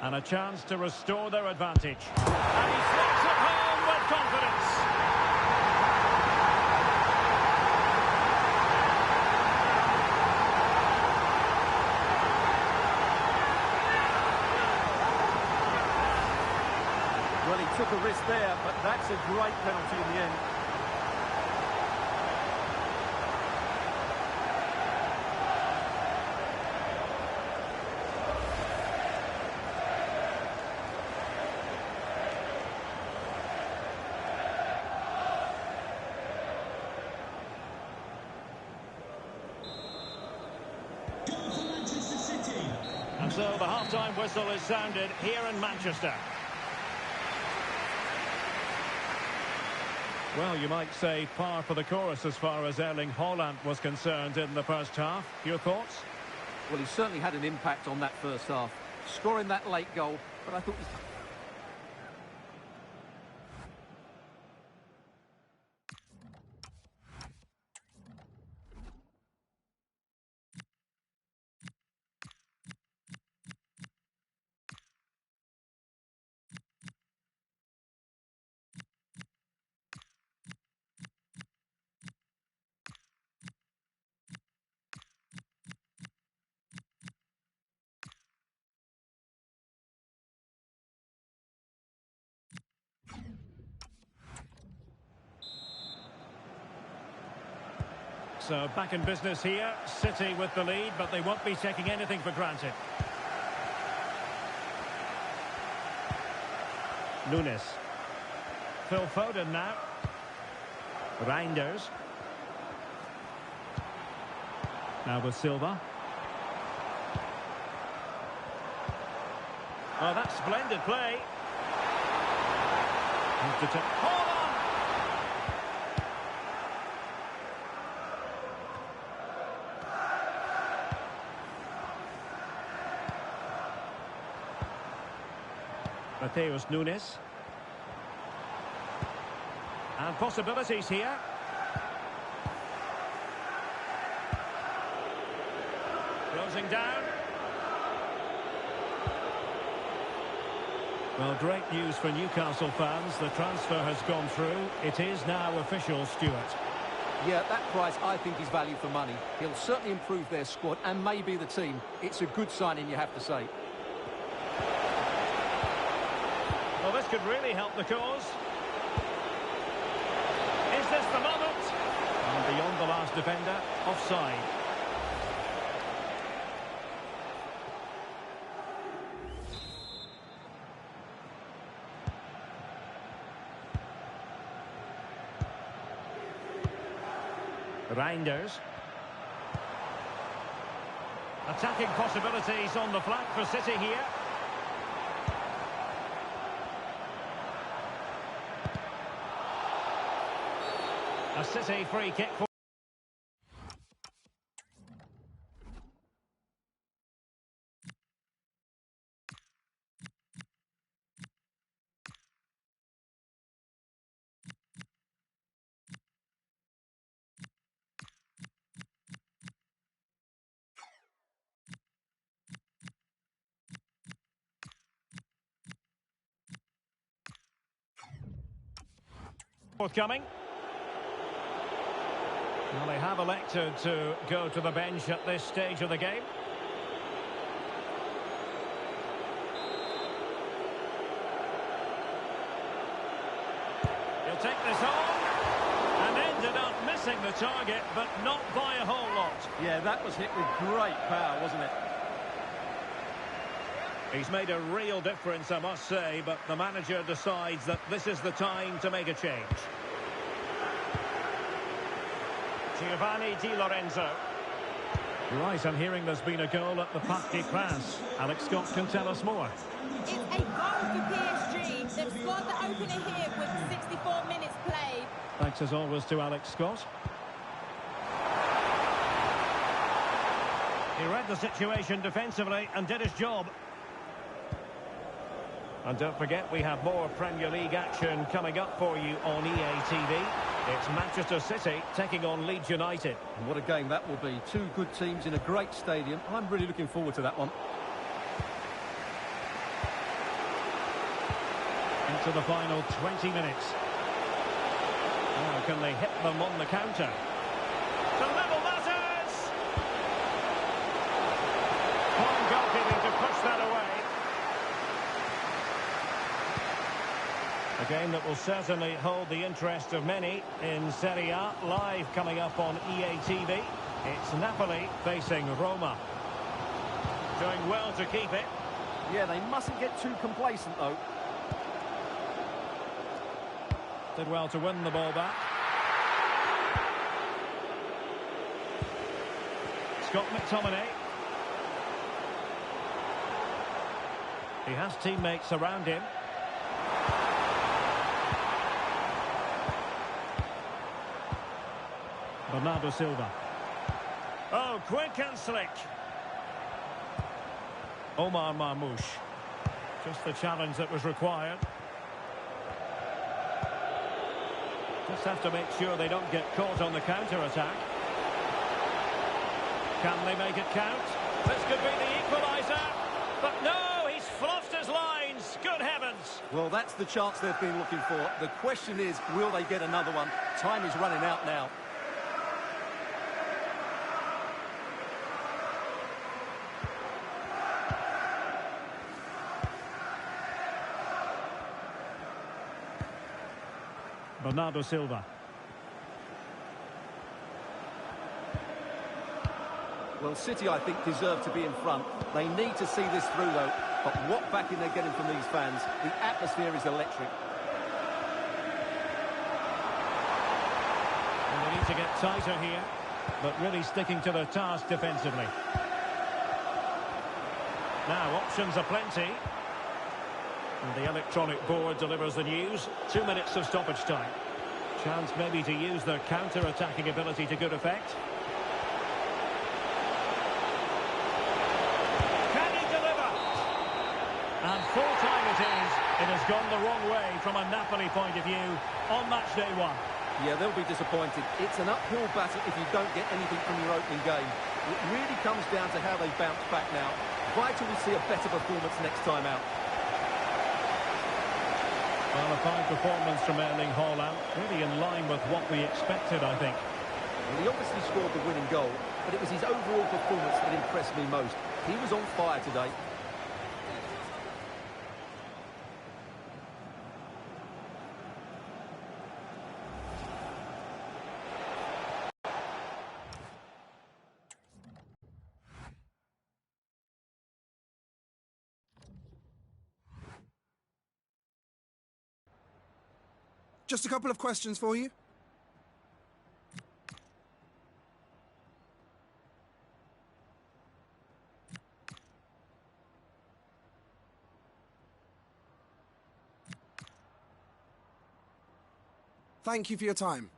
And a chance to restore their advantage. And he slots it home with confidence. Well, he took a risk there, but that's a great penalty in the end. And so the half-time whistle is sounded here in Manchester. Well, you might say par for the course as far as Erling Haaland was concerned in the first half. Your thoughts? Well, he certainly had an impact on that first half, scoring that late goal, but I thought... So back in business here, City with the lead, but they won't be taking anything for granted. Nunes. Phil Foden now. Reinders. Now with Silva. Oh, that's splendid play. Hold on! Mateus Nunes. And possibilities here. Closing down. Well, great news for Newcastle fans. The transfer has gone through. It is now official, Stuart. Yeah, that price I think is value for money. He'll certainly improve their squad and maybe the team. It's a good signing, you have to say. Well, this could really help the cause. Is this the moment? And beyond the last defender, offside. Reinders. Attacking possibilities on the flank for City here. A City free kick for... Forthcoming. Well, they have elected to go to the bench at this stage of the game. He'll take this on and ended up missing the target, but not by a whole lot. Yeah, that was hit with great power, wasn't it? He's made a real difference, I must say, but the manager decides that this is the time to make a change. Giovanni Di Lorenzo. Right, I'm hearing there's been a goal at the Parc des Princes. Alex Scott can tell us more. It's a goal for PSG. They've scored the opener here with 64 minutes played. Thanks as always to Alex Scott. He read the situation defensively and did his job. And don't forget, we have more Premier League action coming up for you on EA TV. It's Manchester City taking on Leeds United. And what a game that will be. Two good teams in a great stadium. I'm really looking forward to that one. Into the final 20 minutes. Now, can they hit them on the counter? To level matters! Fine goalkeeping to push that away. A game that will certainly hold the interest of many in Serie A, live coming up on EA TV. It's Napoli facing Roma. Doing well to keep it. Yeah, they mustn't get too complacent, though. Did well to win the ball back. Scott McTominay. He has teammates around him. Bernardo Silva. Oh, quick and slick. Omar Marmoush. Just the challenge that was required. Just have to make sure they don't get caught on the counter-attack. Can they make it count? This could be the equaliser. But no, he's fluffed his lines. Good heavens. Well, that's the chance they've been looking for. The question is, will they get another one? Time is running out now. Bernardo Silva. Well, City, I think, deserve to be in front. They need to see this through, though. But what backing they're getting from these fans. The atmosphere is electric. And they need to get tighter here, but really sticking to their task defensively. Now, options are plenty. And the electronic board delivers the news. 2 minutes of stoppage time. Chance maybe to use their counter-attacking ability to good effect. Can he deliver? And full time it is. It has gone the wrong way from a Napoli point of view on match day one. Yeah, they'll be disappointed. It's an uphill battle if you don't get anything from your opening game. It really comes down to how they bounce back now. Vital we see a better performance next time out. Well, a fine performance from Erling Haaland, really in line with what we expected, I think. Well, he obviously scored the winning goal, but it was his overall performance that impressed me most. He was on fire today. Just a couple of questions for you. Thank you for your time.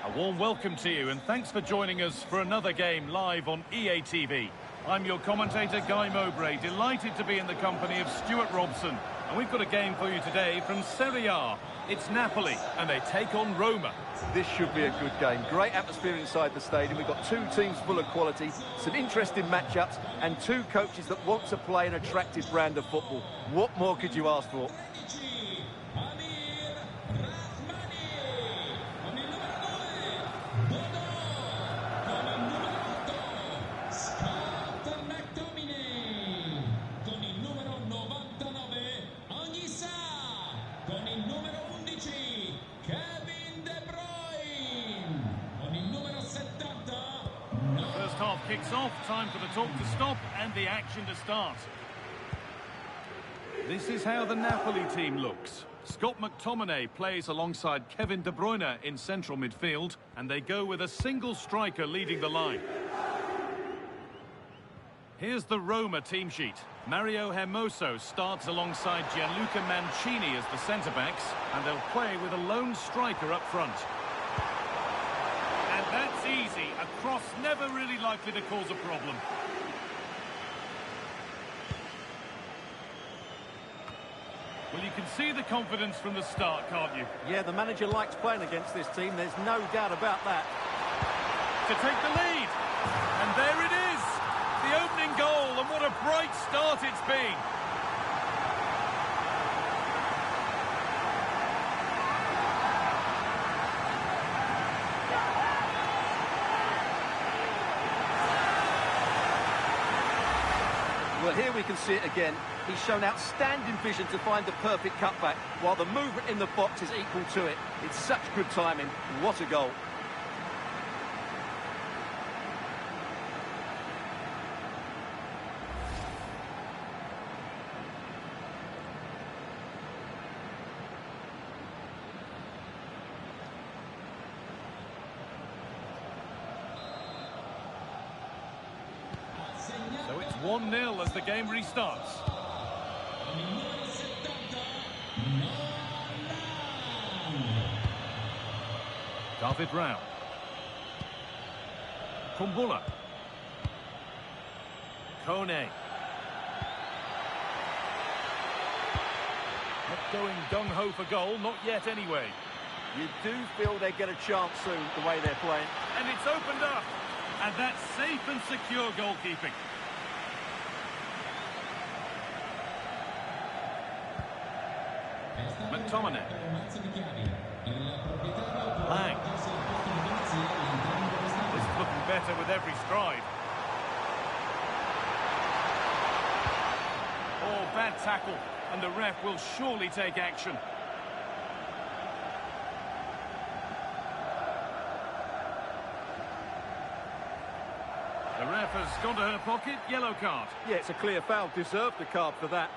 A warm welcome to you and thanks for joining us for another game live on EA TV. I'm your commentator, Guy Mowbray, delighted to be in the company of Stuart Robson. And we've got a game for you today from Serie A. It's Napoli and they take on Roma. This should be a good game. Great atmosphere inside the stadium. We've got two teams full of quality, some interesting matchups, and two coaches that want to play an attractive brand of football. What more could you ask for? Kicks off, time for the talk to stop and the action to start. This is how the Napoli team looks. Scott McTominay plays alongside Kevin De Bruyne in central midfield, and they go with a single striker leading the line. Here's the Roma team sheet. Mario Hermoso starts alongside Gianluca Mancini as the centre-backs, and they'll play with a lone striker up front. And that's easy. A cross never really likely to cause a problem. Well, you can see the confidence from the start, can't you? Yeah, the manager likes playing against this team. There's no doubt about that. To take the lead. And there it is. The opening goal, and what a bright start it's been. Well, here we can see it again. He's shown outstanding vision to find the perfect cutback, while the movement in the box is equal to it. It's such good timing. What a goal. So it's 1-0 as the game restarts. David Rao. Kumbula. Kone. Not going gung-ho for goal, not yet anyway. You do feel they get a chance soon, the way they're playing. And it's opened up. And that's safe and secure goalkeeping. McTominay. Lang. This is looking better with every stride. Oh, bad tackle. And the ref will surely take action. The ref has gone to her pocket, yellow card. Yeah, it's a clear foul. Deserved the card for that.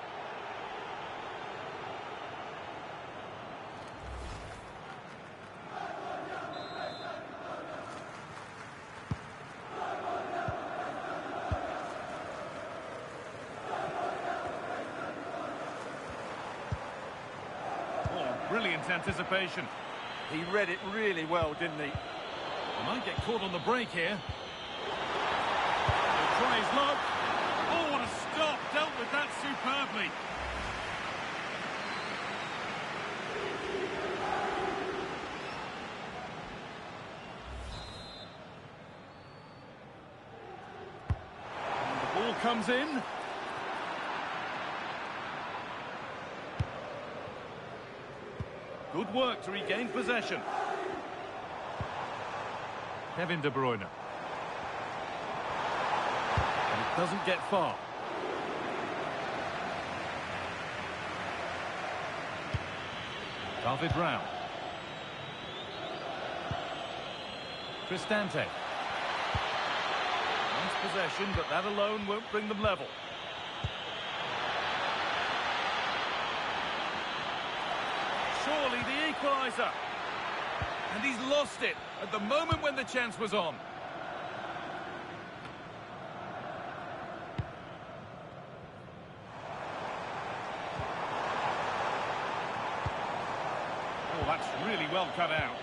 Brilliant anticipation. He read it really well, didn't he? He might get caught on the break here. He'll try his luck. Oh, what a stop. Dealt with that superbly. And the ball comes in. Good work to regain possession. Kevin De Bruyne. And it doesn't get far. David Rao. Cristante. Nice possession, but that alone won't bring them level. Surely the equaliser. And he's lost it at the moment when the chance was on. Oh, that's really well cut out.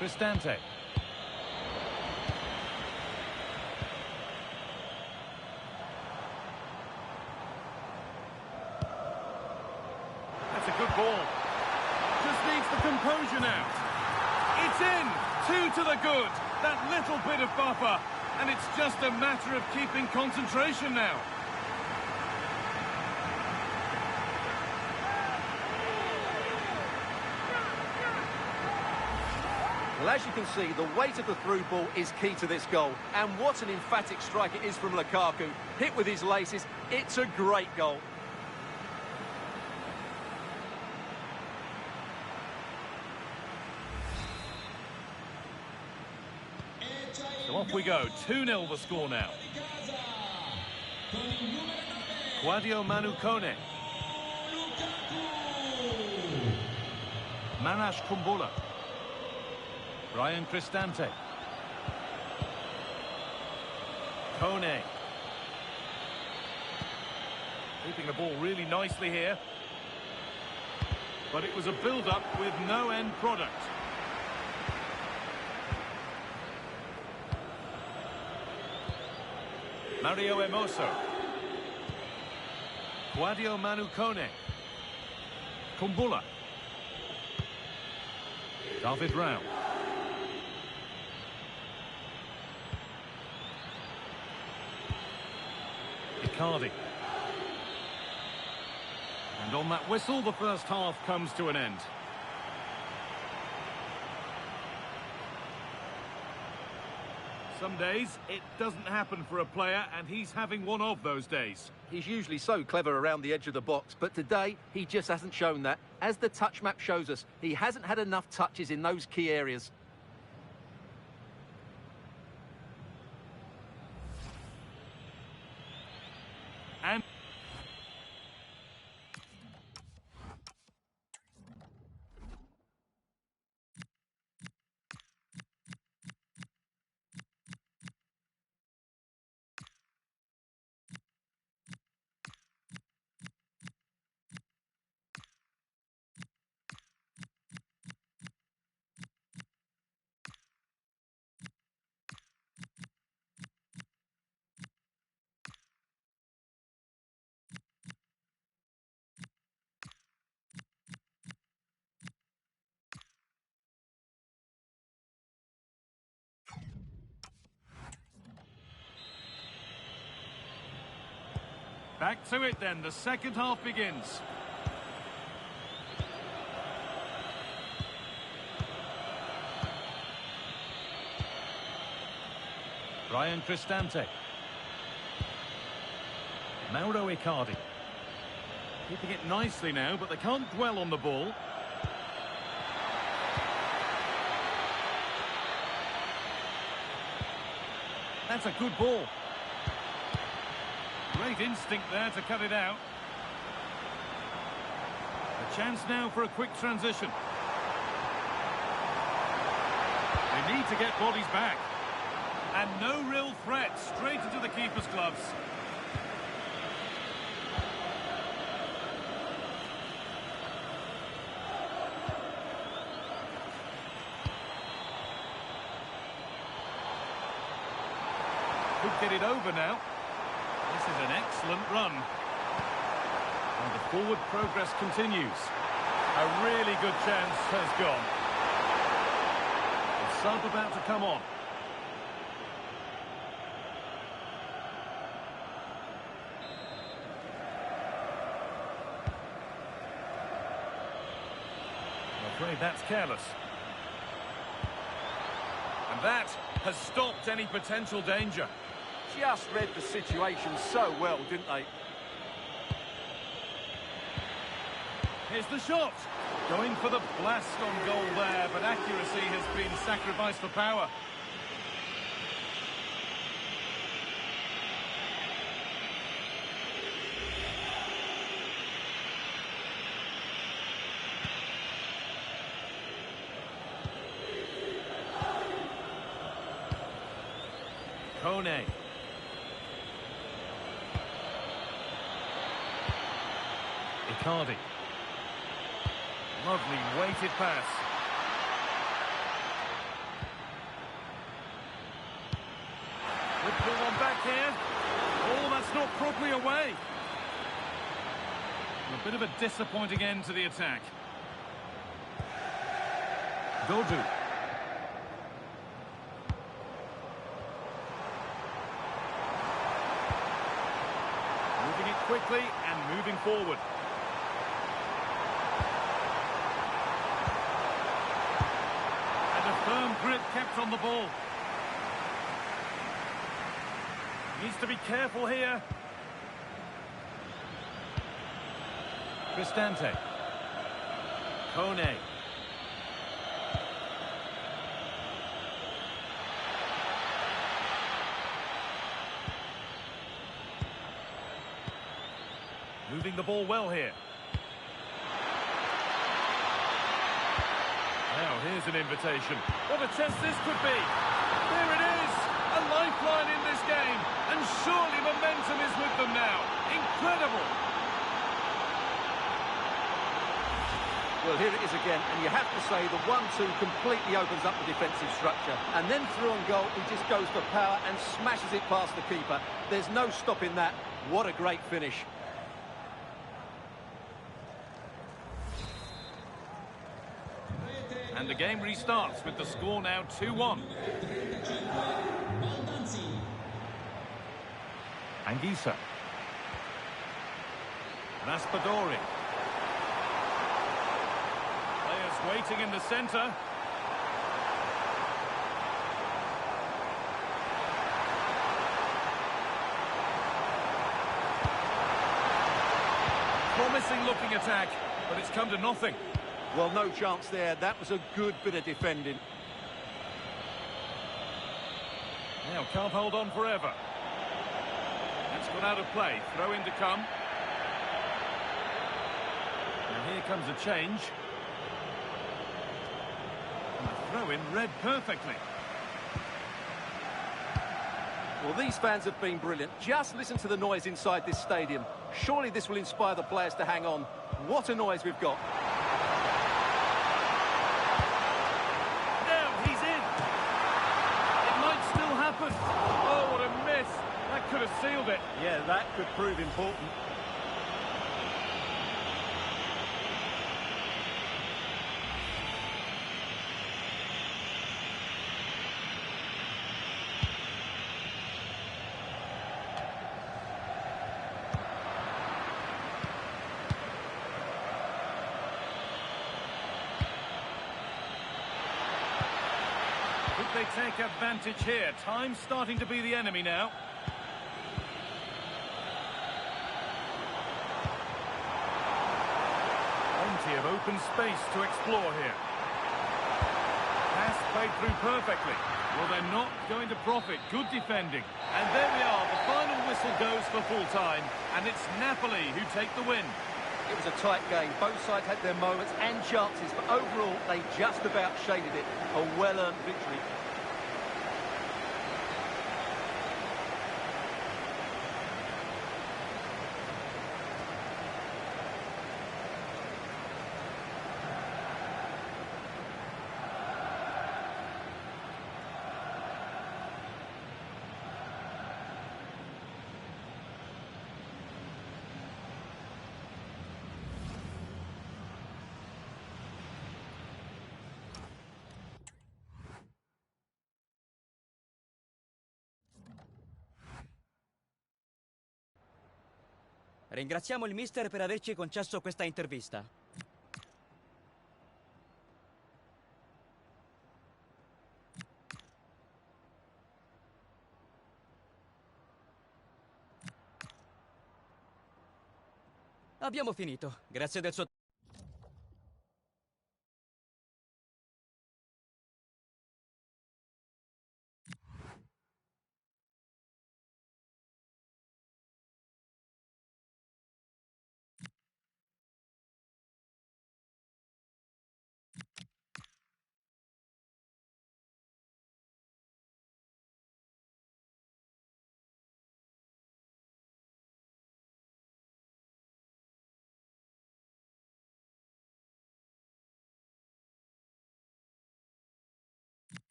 Cristante. That's a good ball. Just needs the composure now. It's in. 2 to the good. That little bit of buffer. And it's just a matter of keeping concentration now. Well, as you can see, the weight of the through ball is key to this goal. And what an emphatic strike it is from Lukaku. Hit with his laces. It's a great goal. So off we go. 2-0 the score now. Quadio Manu Kone. Manash Kumbula. Brian Cristante. Kone. Keeping the ball really nicely here. But it was a build-up with no end product. Mario Emoso. Quadio Manu Kone. Kumbula. David Rao. Icardi. And on that whistle, the first half comes to an end. Some days, it doesn't happen for a player, and he's having one of those days. He's usually so clever around the edge of the box, but today, he just hasn't shown that. As the touch map shows us, he hasn't had enough touches in those key areas. And Back to it then, the second half begins. Brian Cristante. Mauro Icardi. Keeping it nicely now, but they can't dwell on the ball. That's a good ball. Great instinct there to cut it out. A chance now for a quick transition. They need to get bodies back. And no real threat, straight into the keeper's gloves. Could get it over now. This is an excellent run. And the forward progress continues. A really good chance has gone. The sub about to come on. I'm afraid that's careless. And that has stopped any potential danger. Just read the situation so well, didn't they? Here's the shot. Going for the blast on goal there, but accuracy has been sacrificed for power. Kone. Icardi. Lovely weighted pass. Good ball on back here. Oh, that's not properly away. A bit of a disappointing end to the attack. Dodu. Moving it quickly and moving forward. Firm grip kept on the ball. Needs to be careful here. Cristante. Kone. Moving the ball well here. Now, here's an invitation. What a chance this could be. There it is. A lifeline in this game. And surely momentum is with them now. Incredible. Well, here it is again. And you have to say the 1-2 completely opens up the defensive structure. And then through on goal, he just goes for power and smashes it past the keeper. There's no stopping that. What a great finish. And the game restarts with the score now 2-1. Anguissa. Raspadori. Players waiting in the centre. Promising looking attack, but it's come to nothing. Well, no chance there. That was a good bit of defending. Now, can't hold on forever. That's gone out of play. Throw in to come. And here comes a change. And the throw in read perfectly. Well, these fans have been brilliant. Just listen to the noise inside this stadium. Surely this will inspire the players to hang on. What a noise we've got. Oh, what a miss. That could have sealed it. Yeah, that could prove important. they take advantage here. Time's starting to be the enemy now. Plenty of open space to explore here. Pass played through perfectly. Well, they're not going to profit. Good defending. And there we are. The final whistle goes for full time. And it's Napoli who take the win. It was a tight game. Both sides had their moments and chances, but overall, they just about shaded it. A well-earned victory. Ringraziamo il mister per averci concesso questa intervista. Abbiamo finito. Grazie del suo...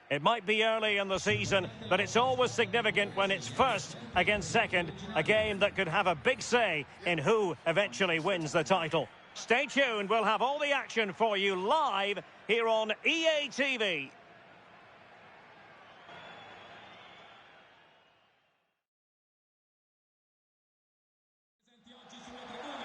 It might be early in the season, but it's always significant when it's first against second, a game that could have a big say in who eventually wins the title. Stay tuned, we'll have all the action for you live here on EA TV.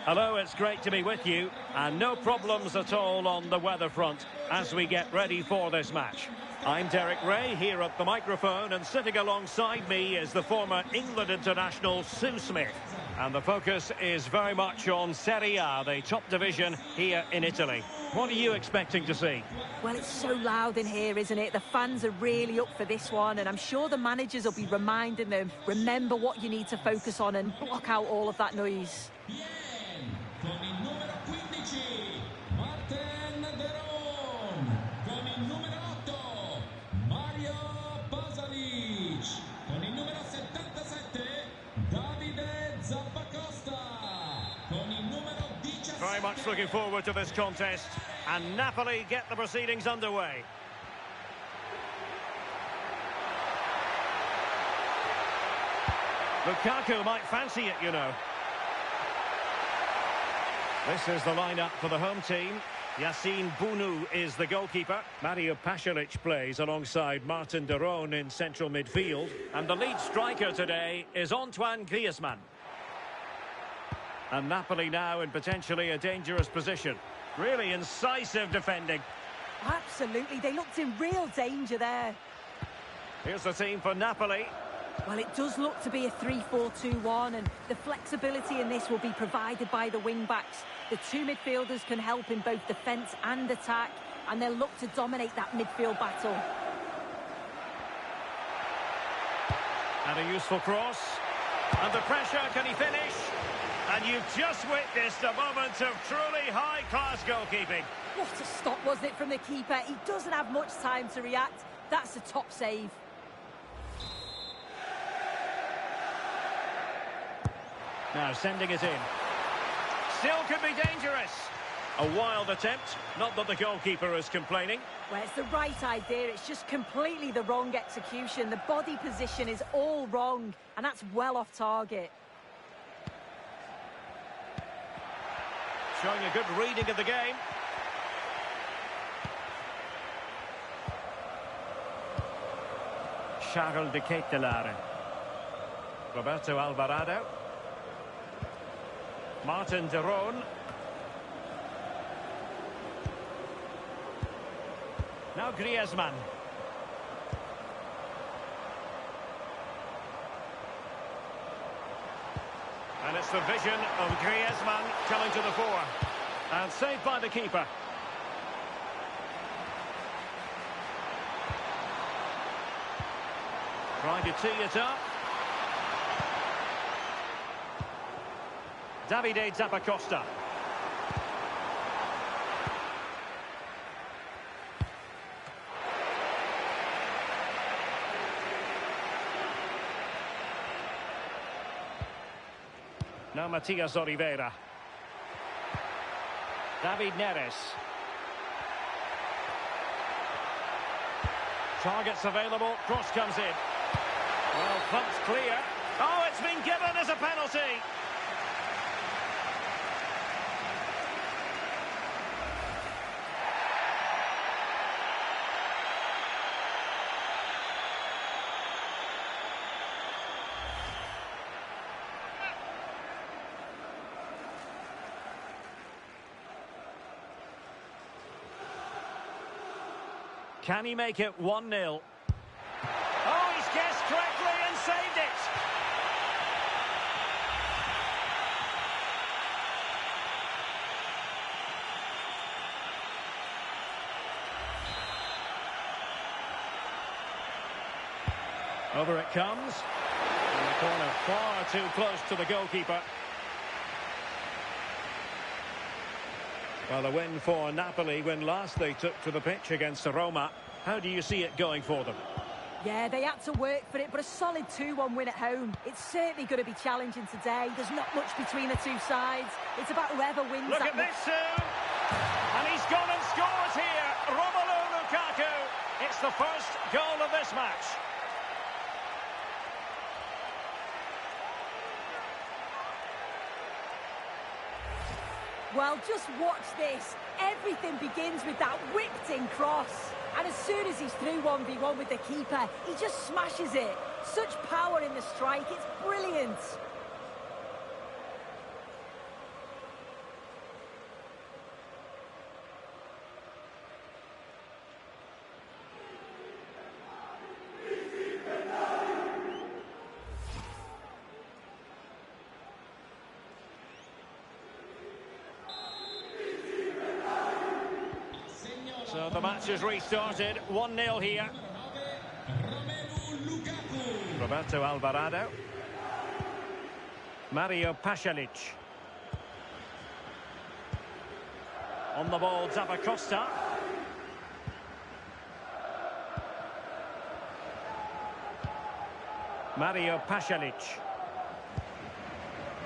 Hello, it's great to be with you, and no problems at all on the weather front as we get ready for this match. I'm Derek Ray here at the microphone, and sitting alongside me is the former England international Sue Smith. And the focus is very much on Serie A, the top division here in Italy. What are you expecting to see? Well, it's so loud in here, isn't it? The fans are really up for this one, and I'm sure the managers will be reminding them, remember what you need to focus on and block out all of that noise. Con il numero 15, Martin Veron. Con il numero 8, Mario Pasalic. Con il numero 77, Davide Zappacosta. Con il numero 17. Very much looking forward to this contest, and Napoli get the proceedings underway. Lukaku might fancy it, you know. This is the lineup for the home team. Yassine Bounou is the goalkeeper. Mario Pasalic plays alongside Martin Veron in central midfield. And the lead striker today is Antoine Griezmann. And Napoli now in potentially a dangerous position. Really incisive defending. Absolutely, they looked in real danger there. Here's the team for Napoli. Well, it does look to be a 3-4-2-1, and the flexibility in this will be provided by the wing-backs. The two midfielders can help in both defence and attack, and they'll look to dominate that midfield battle. And a useful cross. Under pressure, can he finish? And you've just witnessed a moment of truly high-class goalkeeping. What a stop, wasn't it, from the keeper? He doesn't have much time to react. That's a top save. Now sending it in. Still could be dangerous. A wild attempt. Not that the goalkeeper is complaining. Well, it's the right idea. It's just completely the wrong execution. The body position is all wrong, and that's well off target. Showing a good reading of the game. Charles de Ketelaere. Roberto Alvarado. Martin de Roon. Now Griezmann. And it's the vision of Griezmann coming to the fore. And saved by the keeper. Trying to tee it up. Davide Zappacosta. Now Matias Oliveira. David Neres. Targets available. Cross comes in. Well, pumped clear. Oh, it's been given as a penalty. Can he make it 1-0? Oh, he's guessed correctly and saved it. Over it comes. In the corner, far too close to the goalkeeper. Well, a win for Napoli when last they took to the pitch against Roma. How do you see it going for them? Yeah, they had to work for it, but a solid 2-1 win at home. It's certainly going to be challenging today. There's not much between the two sides. It's about whoever wins. Look at this, Sue! And he's gone and scores here. Romelu Lukaku. It's the first goal of this match. Well, just watch this. Everything begins with that whipped-in cross. And as soon as he's through 1v1 with the keeper, he just smashes it. Such power in the strike, it's brilliant. So the match has restarted. 1-0 here. Roberto Alvarado. Mario Pasalic. On the ball, Zappacosta. Mario Pasalic.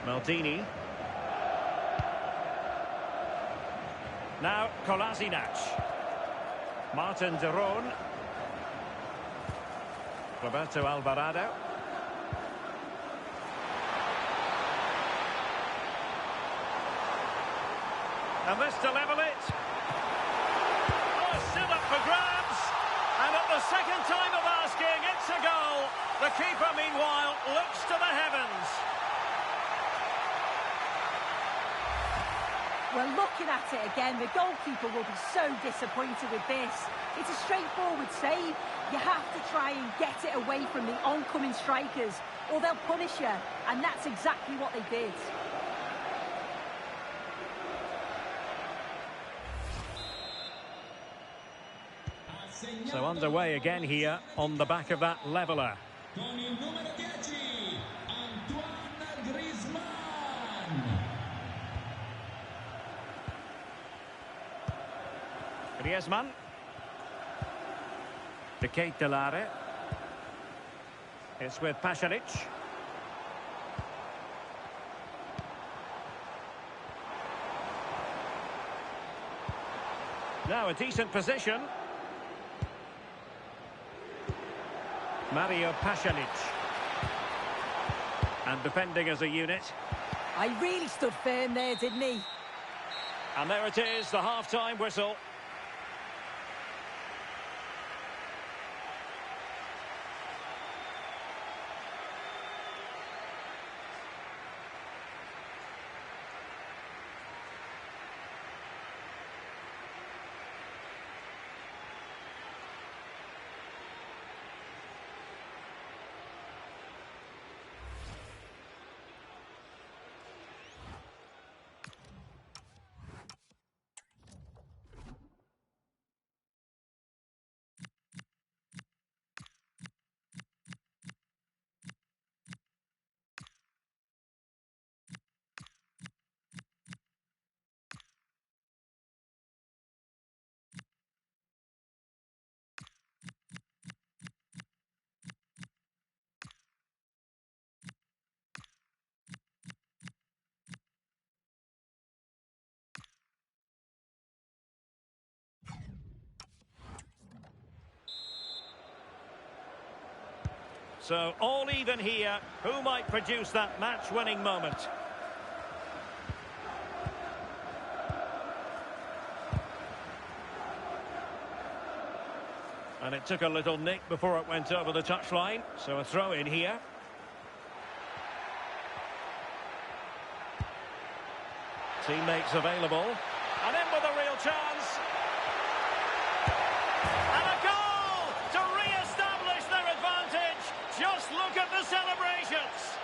Maldini. Now Kolasinac. Martin de Roon. Roberto Alvarado. And this to level it. Oh, still up for grabs. And at the second time of asking, it's a goal. The keeper, meanwhile, looks to the heavens. Well, looking at it again, the goalkeeper will be so disappointed with this. It's a straightforward save. You have to try and get it away from the oncoming strikers, or they'll punish you, and that's exactly what they did. So underway again here on the back of that leveller. Con il numero 10, Antoine Griezmann. Griezmann. De Ketelare. It's with Pasalic. Now a decent position. Mario Pasalic. And defending as a unit. I really stood firm there, didn't he? And there it is, the half-time whistle. So all even here. Who might produce that match-winning moment? And it took a little nick before it went over the touchline. So a throw in here. Teammates available. And in with a real chance. And a goal to re-establish their advantage. Just look at the celebrations.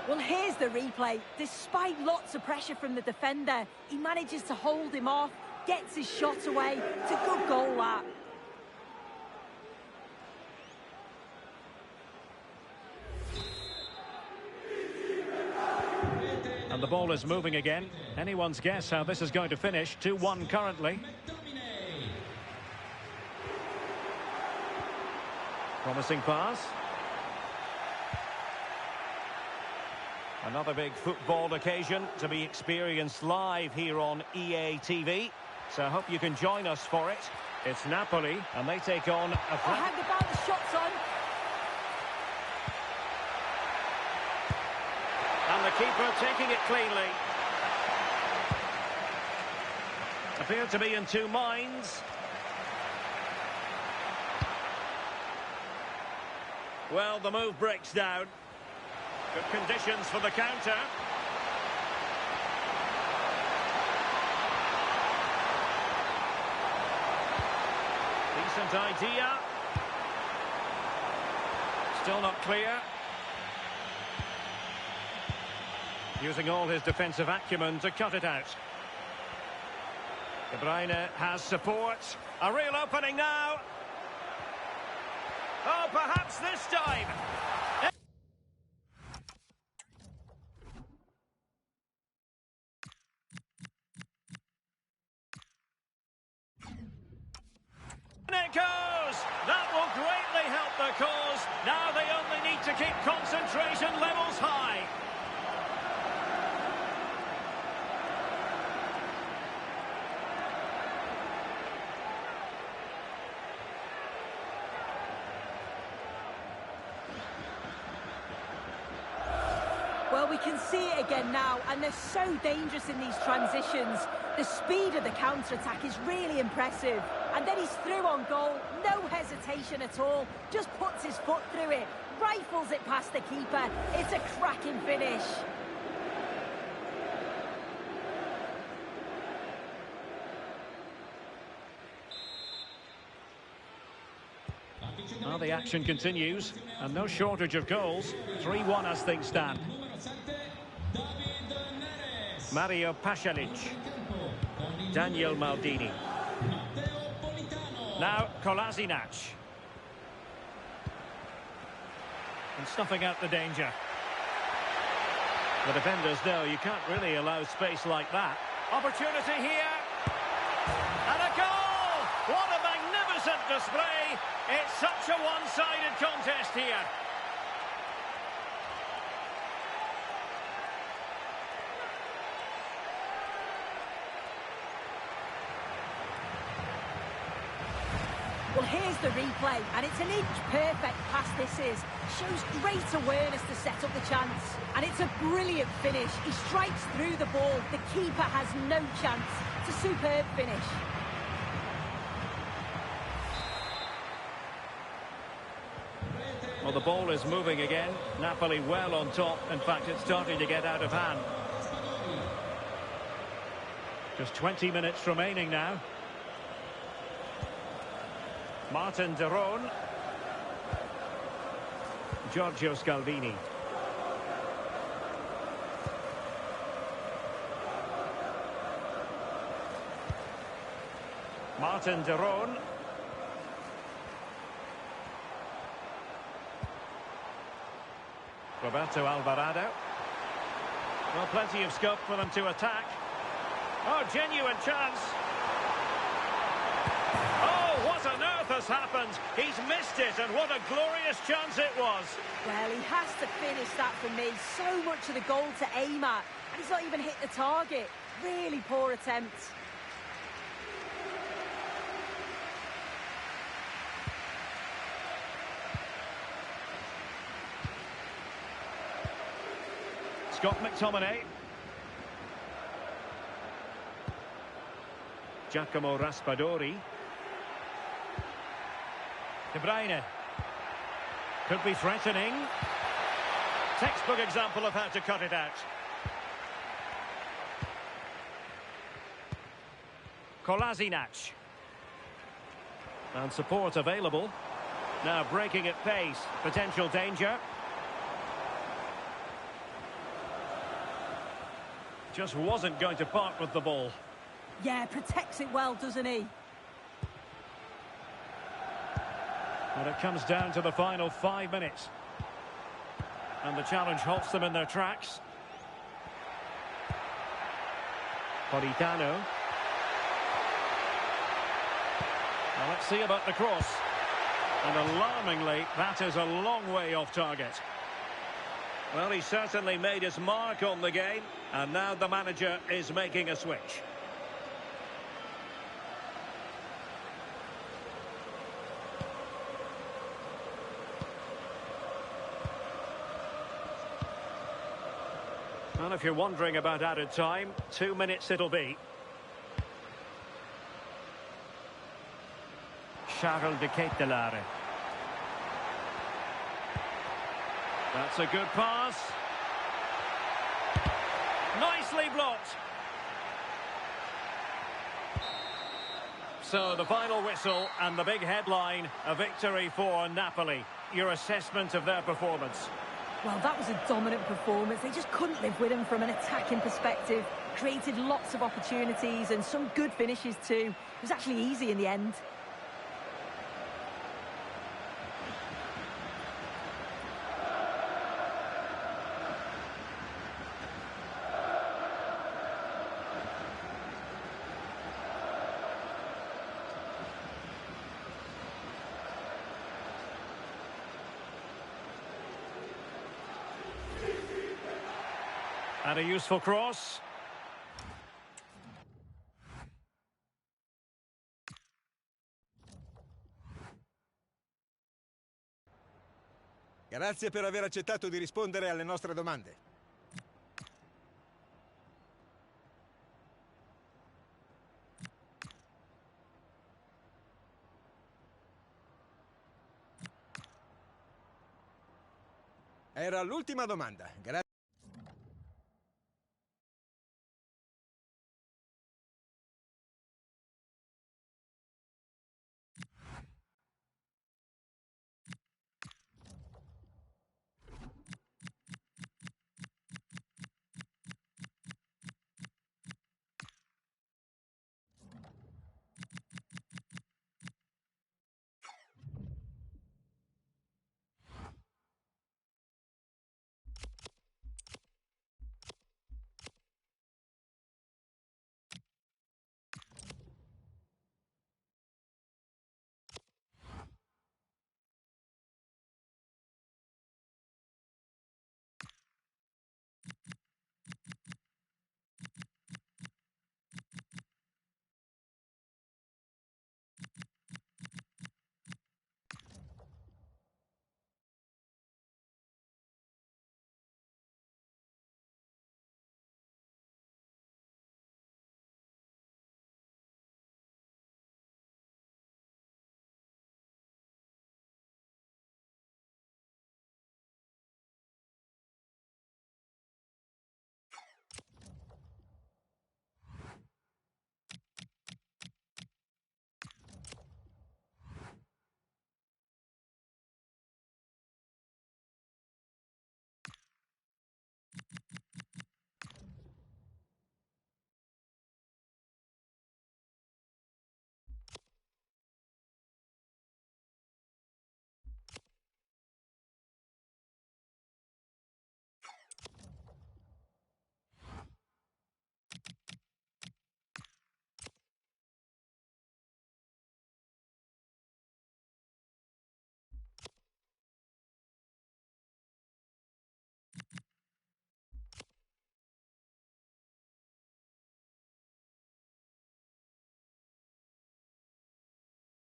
Well, here's the replay. Despite lots of pressure from the defender, he manages to hold him off, gets his shot away. It's a good goal, that. And the ball is moving again. Anyone's guess how this is going to finish. 2-1 currently. Promising pass. Another big football occasion to be experienced live here on EA TV. So I hope you can join us for it. It's Napoli, and they take on a... Hang about the shots on. And the keeper taking it cleanly. Appeared to be in two minds. Well, the move breaks down. Good conditions for the counter. Decent idea. Still not clear. Using all his defensive acumen to cut it out. De Bruyne has support. A real opening now. Oh, perhaps this time. And it goes! That will greatly help the cause. Now they only need to keep concentration levels high. Well, we can see it again now, and they're so dangerous in these transitions. The speed of the counter-attack is really impressive. And then he's through on goal, no hesitation at all, just puts his foot through it, rifles it past the keeper. It's a cracking finish. Well, the action continues, and no shortage of goals. 3-1 as things stand. Mario Pasalic. Daniel Maldini. Now Kolasinac. And snuffing out the danger. The defenders know you can't really allow space like that. Opportunity here. And a goal! What a magnificent display! It's such a one-sided contest here. Well, here's the replay, and it's an inch-perfect pass this is. Shows great awareness to set up the chance. And it's a brilliant finish. He strikes through the ball. The keeper has no chance. It's a superb finish. Well, the ball is moving again. Napoli well on top. In fact, it's starting to get out of hand. Just 20 minutes remaining now. Martin De Roon. Giorgio Scalvini. Martin De Roon. Roberto Alvarado. Well, plenty of scope for them to attack. Oh, genuine chance. Oh, what on earth has happened? He's missed it, and what a glorious chance it was. Well, he has to finish that for me. So much of the goal to aim at, and he's not even hit the target. Really poor attempt. Scott McTominay. Giacomo Raspadori. De Bruyne. Could be threatening. Textbook example of how to cut it out. Kolasinac. And support available. Now breaking at pace. Potential danger. Just wasn't going to part with the ball. Yeah, protects it well, doesn't he? And it comes down to the final 5 minutes. And the challenge halts them in their tracks. Politano. Now let's see about the cross. And alarmingly, that is a long way off target. Well, he certainly made his mark on the game. And now the manager is making a switch. And if you're wondering about added time, 2 minutes it'll be. Charles de Ketelaere. That's a good pass. Nicely blocked. So the final whistle and the big headline, a victory for Napoli. Your assessment of their performance? Well, that was a dominant performance. They just couldn't live with him from an attacking perspective. Created lots of opportunities and some good finishes too. It was actually easy in the end. And a useful cross. Grazie per aver accettato di rispondere alle nostre domande. Era l'ultima domanda. Grazie.